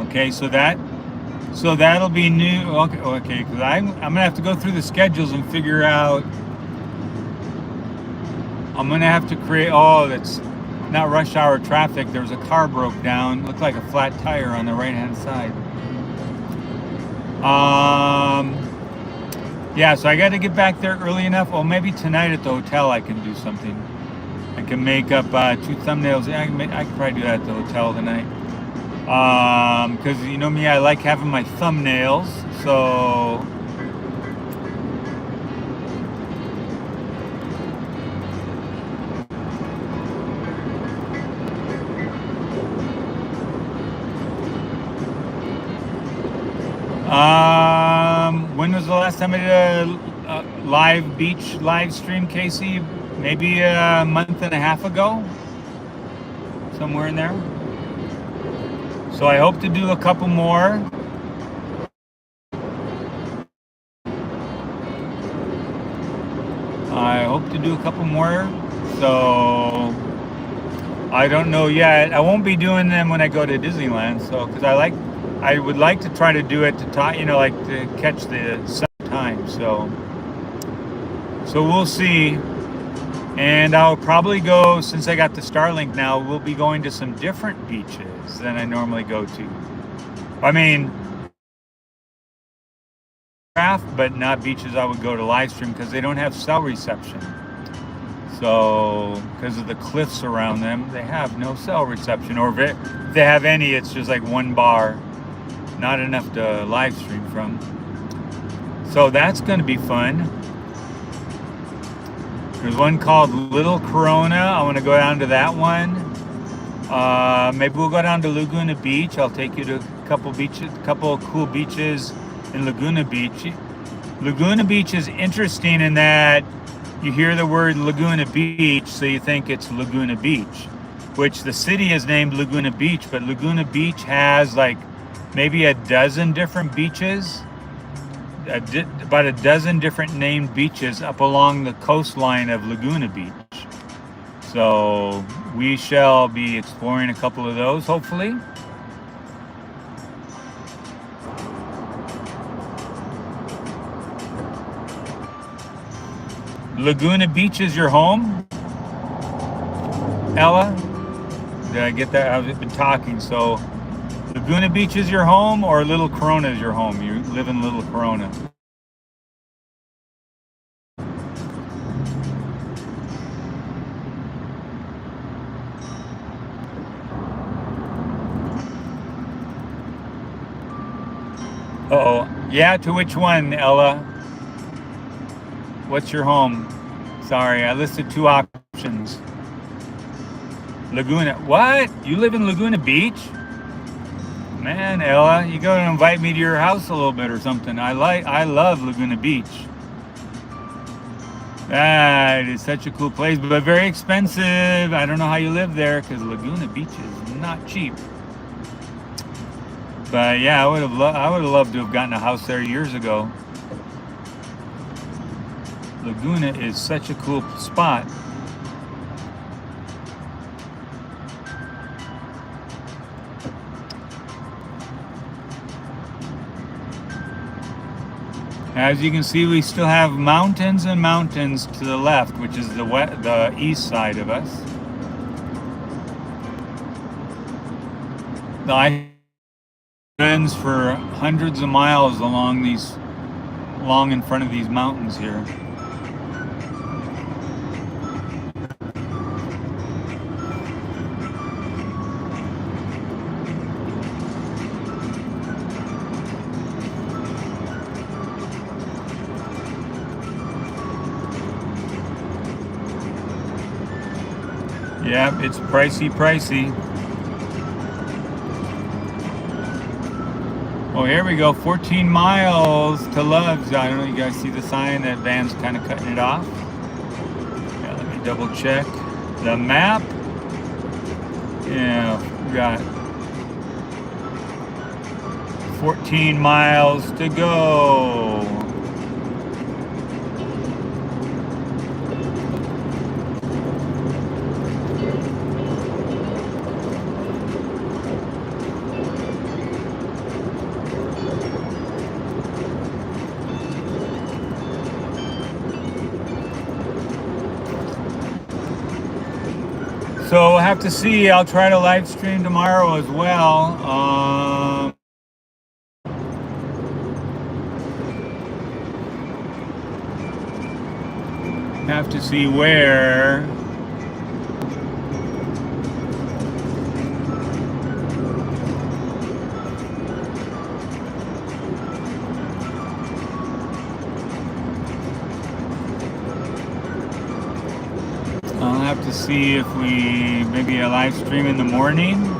okay, so that'll be new. Okay, because I'm gonna have to go through the schedules and figure out. I'm gonna have to create. Oh, that's not rush hour traffic. There was a car broke down. Looked like a flat tire on the right hand side. Yeah, so I got to get back there early enough. Well, maybe tonight at the hotel I can do something. I can make up 2 thumbnails. I can probably do that at the hotel tonight. Because you know me, I like having my thumbnails. So when was the last time I did a live beach live stream, Casey? Maybe a month and a half ago, somewhere in there. So I hope to do a couple more. So I don't know yet. I won't be doing them when I go to Disneyland. So because I would like to try to do it to catch the sun time. So we'll see. And I'll probably go, since I got the Starlink now, we'll be going to some different beaches than I normally go to. I mean, but not beaches I would go to live stream because they don't have cell reception. So because of the cliffs around them, they have no cell reception, or if they have any, it's just like one bar. Not enough to live stream from. So that's going to be fun. There's one called Little Corona. I want to go down to that one. Maybe we'll go down to Laguna Beach. I'll take you to a couple of cool beaches in Laguna Beach. Laguna Beach is interesting in that you hear the word Laguna Beach, so you think it's Laguna Beach, which the city is named Laguna Beach, but Laguna Beach has like maybe a dozen different beaches, about a dozen different named beaches up along the coastline of Laguna Beach. So we shall be exploring a couple of those, hopefully. Laguna Beach is your home, Ella? Did I get that? I've been talking. So Laguna Beach is your home, or Little Corona is your home? You live in Little Corona. Uh-oh. Yeah, to which one, Ella? What's your home? Sorry, I listed two options. Laguna. What? You live in Laguna Beach? Man, Ella, you gotta invite me to your house a little bit or something. I love Laguna Beach. That is such a cool place, but very expensive. I don't know how you live there because Laguna Beach is not cheap. But yeah, I would have loved to have gotten a house there years ago. Laguna is such a cool spot. As you can see, we still have mountains and mountains to the left, which is the east side of us. The ice runs for hundreds of miles along in front of these mountains here. Yep, it's pricey. Oh, here we go, 14 miles to Love's. I don't know, you guys see the sign? That van's kind of cutting it off. Yeah, let me double check the map. Yeah, we got 14 miles to go. So we'll have to see. I'll try to live stream tomorrow as well. Have to see where. I'll have to see if we maybe a live stream in the morning.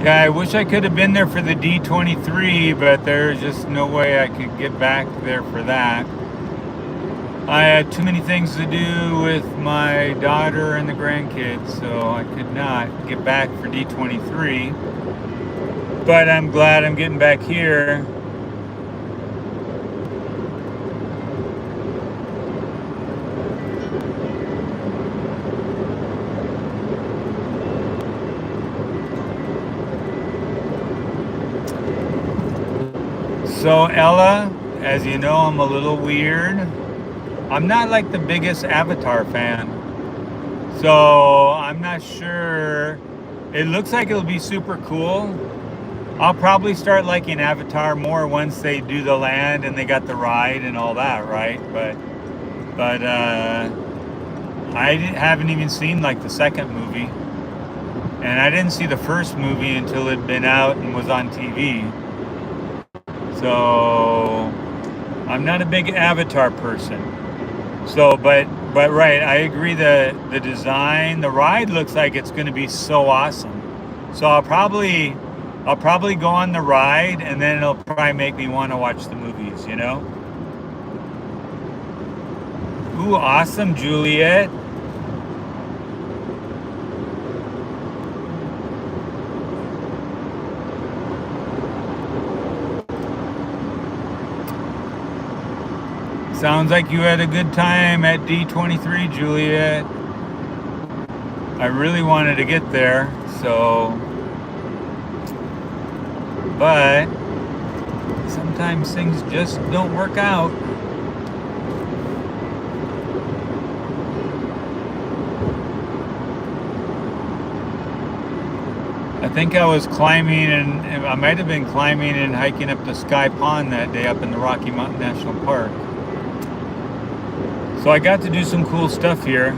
Yeah, I wish I could have been there for the D23, but there's just no way I could get back there for that. I had too many things to do with my daughter and the grandkids, so I could not get back for D23. But I'm glad I'm getting back here. So Ella, as you know, I'm a little weird. I'm not like the biggest Avatar fan. So I'm not sure. It looks like it'll be super cool. I'll probably start liking Avatar more once they do the land and they got the ride and all that, right? But I haven't even seen like the second movie. And I didn't see the first movie until it'd been out and was on TV. So I'm not a big Avatar person. So, but right, I agree. The design, the ride looks like it's going to be so awesome. So I'll probably go on the ride, and then it'll probably make me want to watch the movies. You know? Ooh, awesome, Juliet. Sounds like you had a good time at D23, Juliet. I really wanted to get there, so... But sometimes things just don't work out. I think I was climbing, and I might have been climbing and hiking up the Sky Pond that day up in the Rocky Mountain National Park. So I got to do some cool stuff here.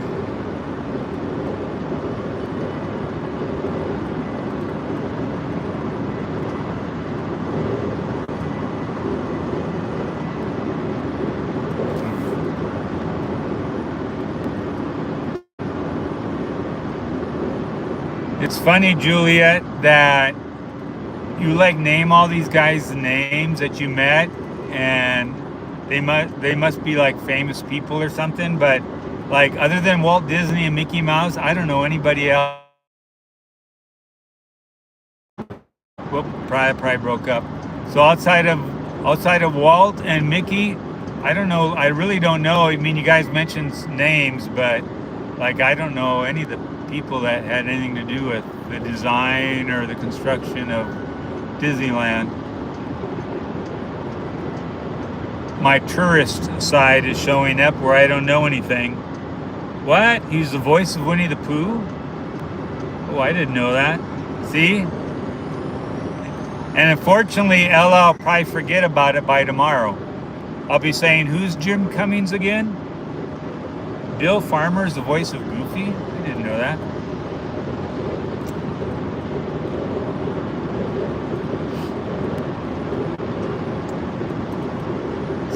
It's funny, Juliet, that you like name all these guys' names that you met, and they must be like famous people or something, but like other than Walt Disney and Mickey Mouse, I don't know anybody else. Whoop, probably broke up. So outside of Walt and Mickey, I don't know. I really don't know. I mean, you guys mentioned names, but like I don't know any of the people that had anything to do with the design or the construction of Disneyland. My tourist side is showing up where I don't know anything. What? He's the voice of Winnie the Pooh? Oh, I didn't know that. See? And unfortunately, Ella, I'll probably forget about it by tomorrow. I'll be saying, who's Jim Cummings again? Bill Farmer's the voice of Goofy? I didn't know that.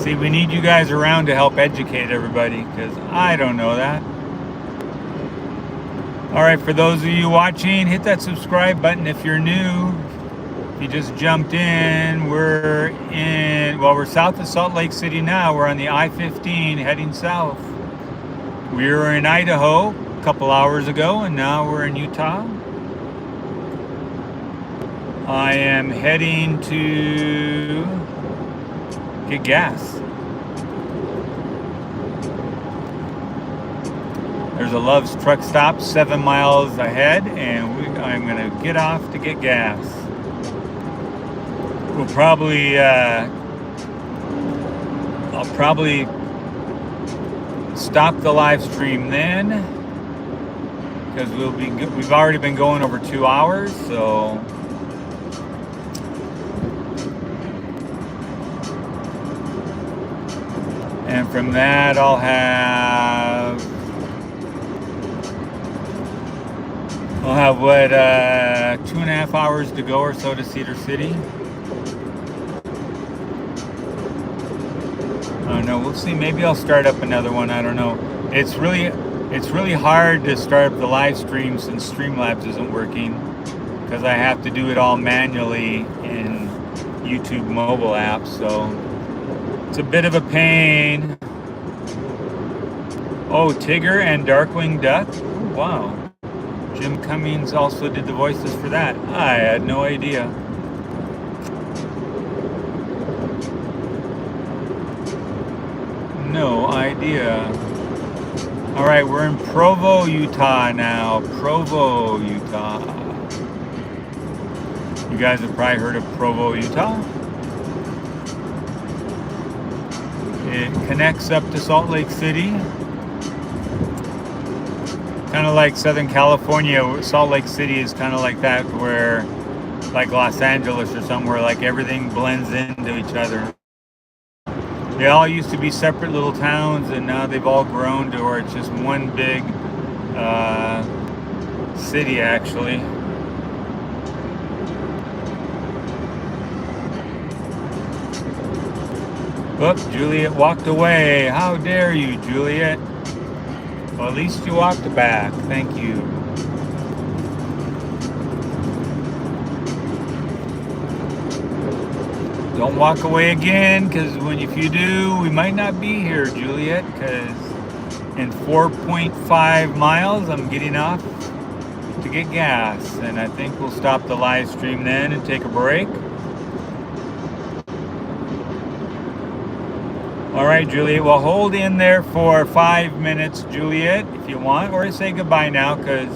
See, we need you guys around to help educate everybody, because I don't know that. All right, for those of you watching, hit that subscribe button if you're new. If you just jumped in, we're south of Salt Lake City now. We're on the I-15 heading south. We were in Idaho a couple hours ago, and now we're in Utah. I am heading to get gas. There's a Love's truck stop 7 miles ahead, and I'm gonna get off to get gas. We'll probably I'll probably stop the live stream then, because we've already been going over 2 hours, so. And from that, I'll have what, 2.5 hours to go or so to Cedar City. I don't know. We'll see. Maybe I'll start up another one. I don't know. It's really hard to start up the live stream since Streamlabs isn't working, because I have to do it all manually in YouTube mobile apps. So it's a bit of a pain. Oh, Tigger and Darkwing Duck. Oh, wow. Jim Cummings also did the voices for that. I had no idea. No idea. All right, we're in Provo, Utah now. Provo, Utah. You guys have probably heard of Provo, Utah. It connects up to Salt Lake City. Kind of like Southern California. Salt Lake City is kind of like that, where like Los Angeles or somewhere, like everything blends into each other. They all used to be separate little towns, and now they've all grown to where it's just one big city, actually. Oop, Juliet walked away. How dare you, Juliet? Well, at least you walked back. Thank you. Don't walk away again, because if you do, we might not be here, Juliet, because in 4.5 miles, I'm getting off to get gas, and I think we'll stop the live stream then and take a break. All right, Juliet, well, hold in there for 5 minutes, Juliet, if you want, or say goodbye now, because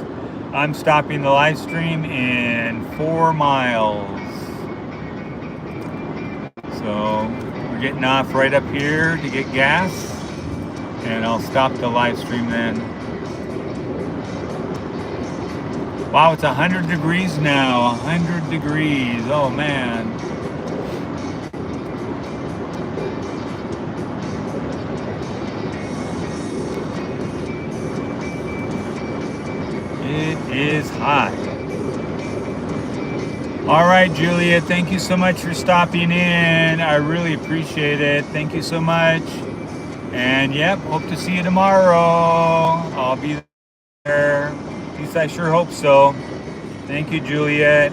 I'm stopping the live stream in 4 miles. So we're getting off right up here to get gas, and I'll stop the live stream then. Wow, it's 100 degrees now, 100 degrees, oh man. It is hot. All right, Julia, thank you so much for stopping in. I really appreciate it. Thank you so much. And yep, hope to see you tomorrow. I'll be there. At least I sure hope so. Thank you, Juliet.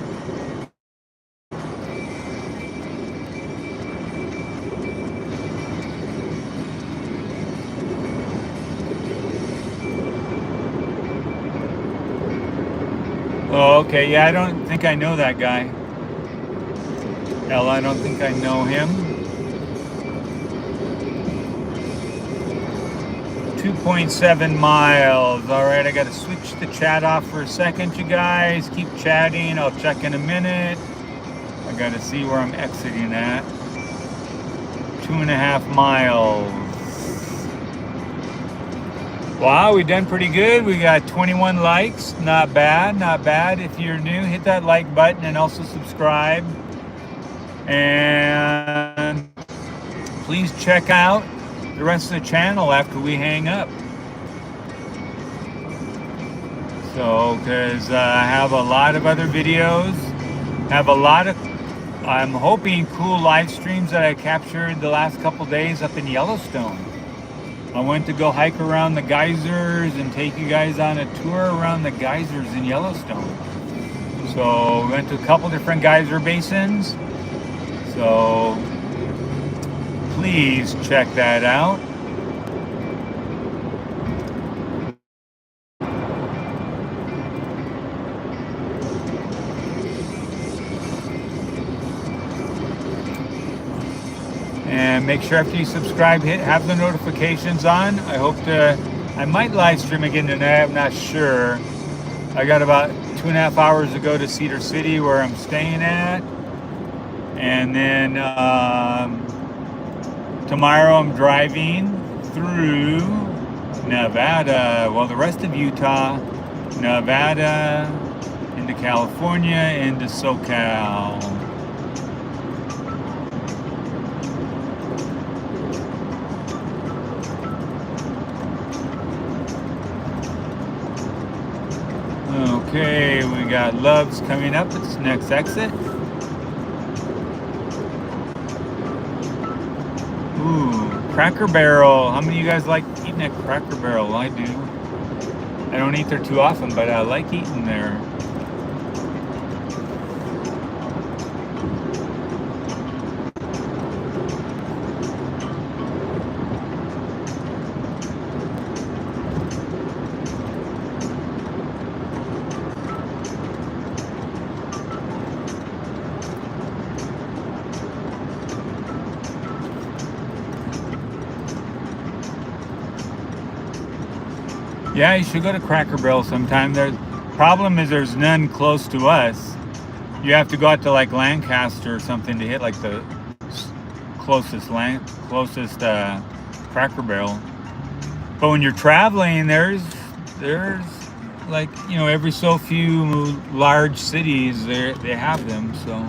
Oh, okay. Yeah, I don't think I know that guy. Ella, I don't think I know him. 2.7 miles. All right, I got to switch the chat off for a second, you guys. Keep chatting. I'll check in a minute. I got to see where I'm exiting at. 2.5 miles. Wow, we've done pretty good. We got 21 likes. Not bad, not bad. If you're new, hit that like button and also subscribe. And please check out the rest of the channel after we hang up. So, because I have a lot of other videos, have a lot of, I'm hoping, cool live streams that I captured the last couple days up in Yellowstone. I went to go hike around the geysers and take you guys on a tour around the geysers in Yellowstone. So we went to a couple different geyser basins. So please check that out. And make sure after you subscribe, have the notifications on. I might live stream again tonight, I'm not sure. I got about 2.5 hours to go to Cedar City, where I'm staying at. And then tomorrow I'm driving through Nevada, well, the rest of Utah, Nevada, into California, into SoCal. Okay, we got Love's coming up. It's next exit. Ooh, Cracker Barrel. How many of you guys like eating at Cracker Barrel? I do. I don't eat there too often, but I like eating there. Yeah, you should go to Cracker Barrel sometime. The problem is there's none close to us. You have to go out to like Lancaster or something to hit like the closest Cracker Barrel. But when you're traveling, there's like, you know, every so few large cities they have them. So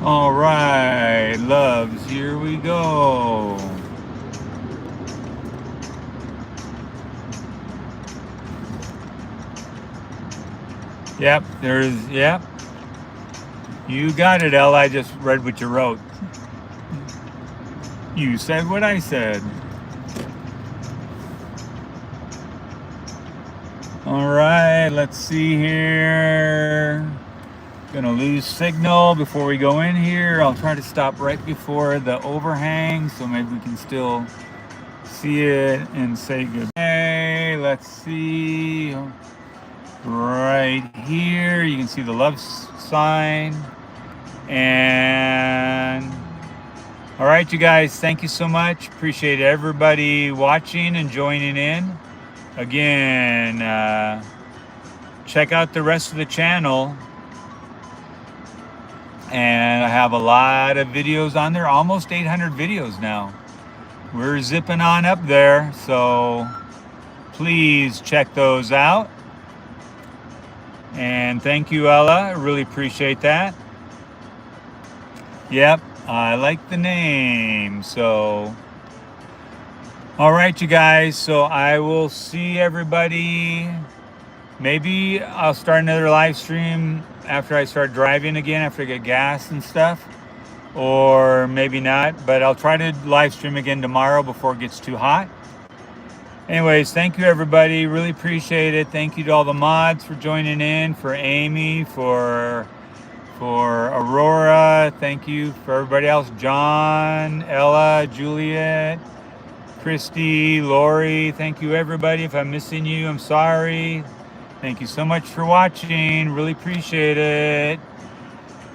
all right, loves, here we go. Yep, yep. You got it, Ella. I just read what you wrote. You said what I said. All right, let's see here. Gonna lose signal before we go in here. I'll try to stop right before the overhang so maybe we can still see it and say goodbye. Let's see. Right here, you can see the love sign. And all right, you guys, thank you so much. Appreciate everybody watching and joining in. Again, check out the rest of the channel. And I have a lot of videos on there, almost 800 videos now. We're zipping on up there, so please check those out. And thank you, Ella. I really appreciate that. Yep, I like the name. So, all right, you guys. So I will see everybody. Maybe I'll start another live stream after I start driving again, after I get gas and stuff. Or maybe not, but I'll try to live stream again tomorrow before it gets too hot. Anyways, thank you, everybody. Really appreciate it. Thank you to all the mods for joining in, for Amy, for Aurora. Thank you for everybody else. John, Ella, Juliet, Christy, Lori. Thank you, everybody. If I'm missing you, I'm sorry. Thank you so much for watching. Really appreciate it.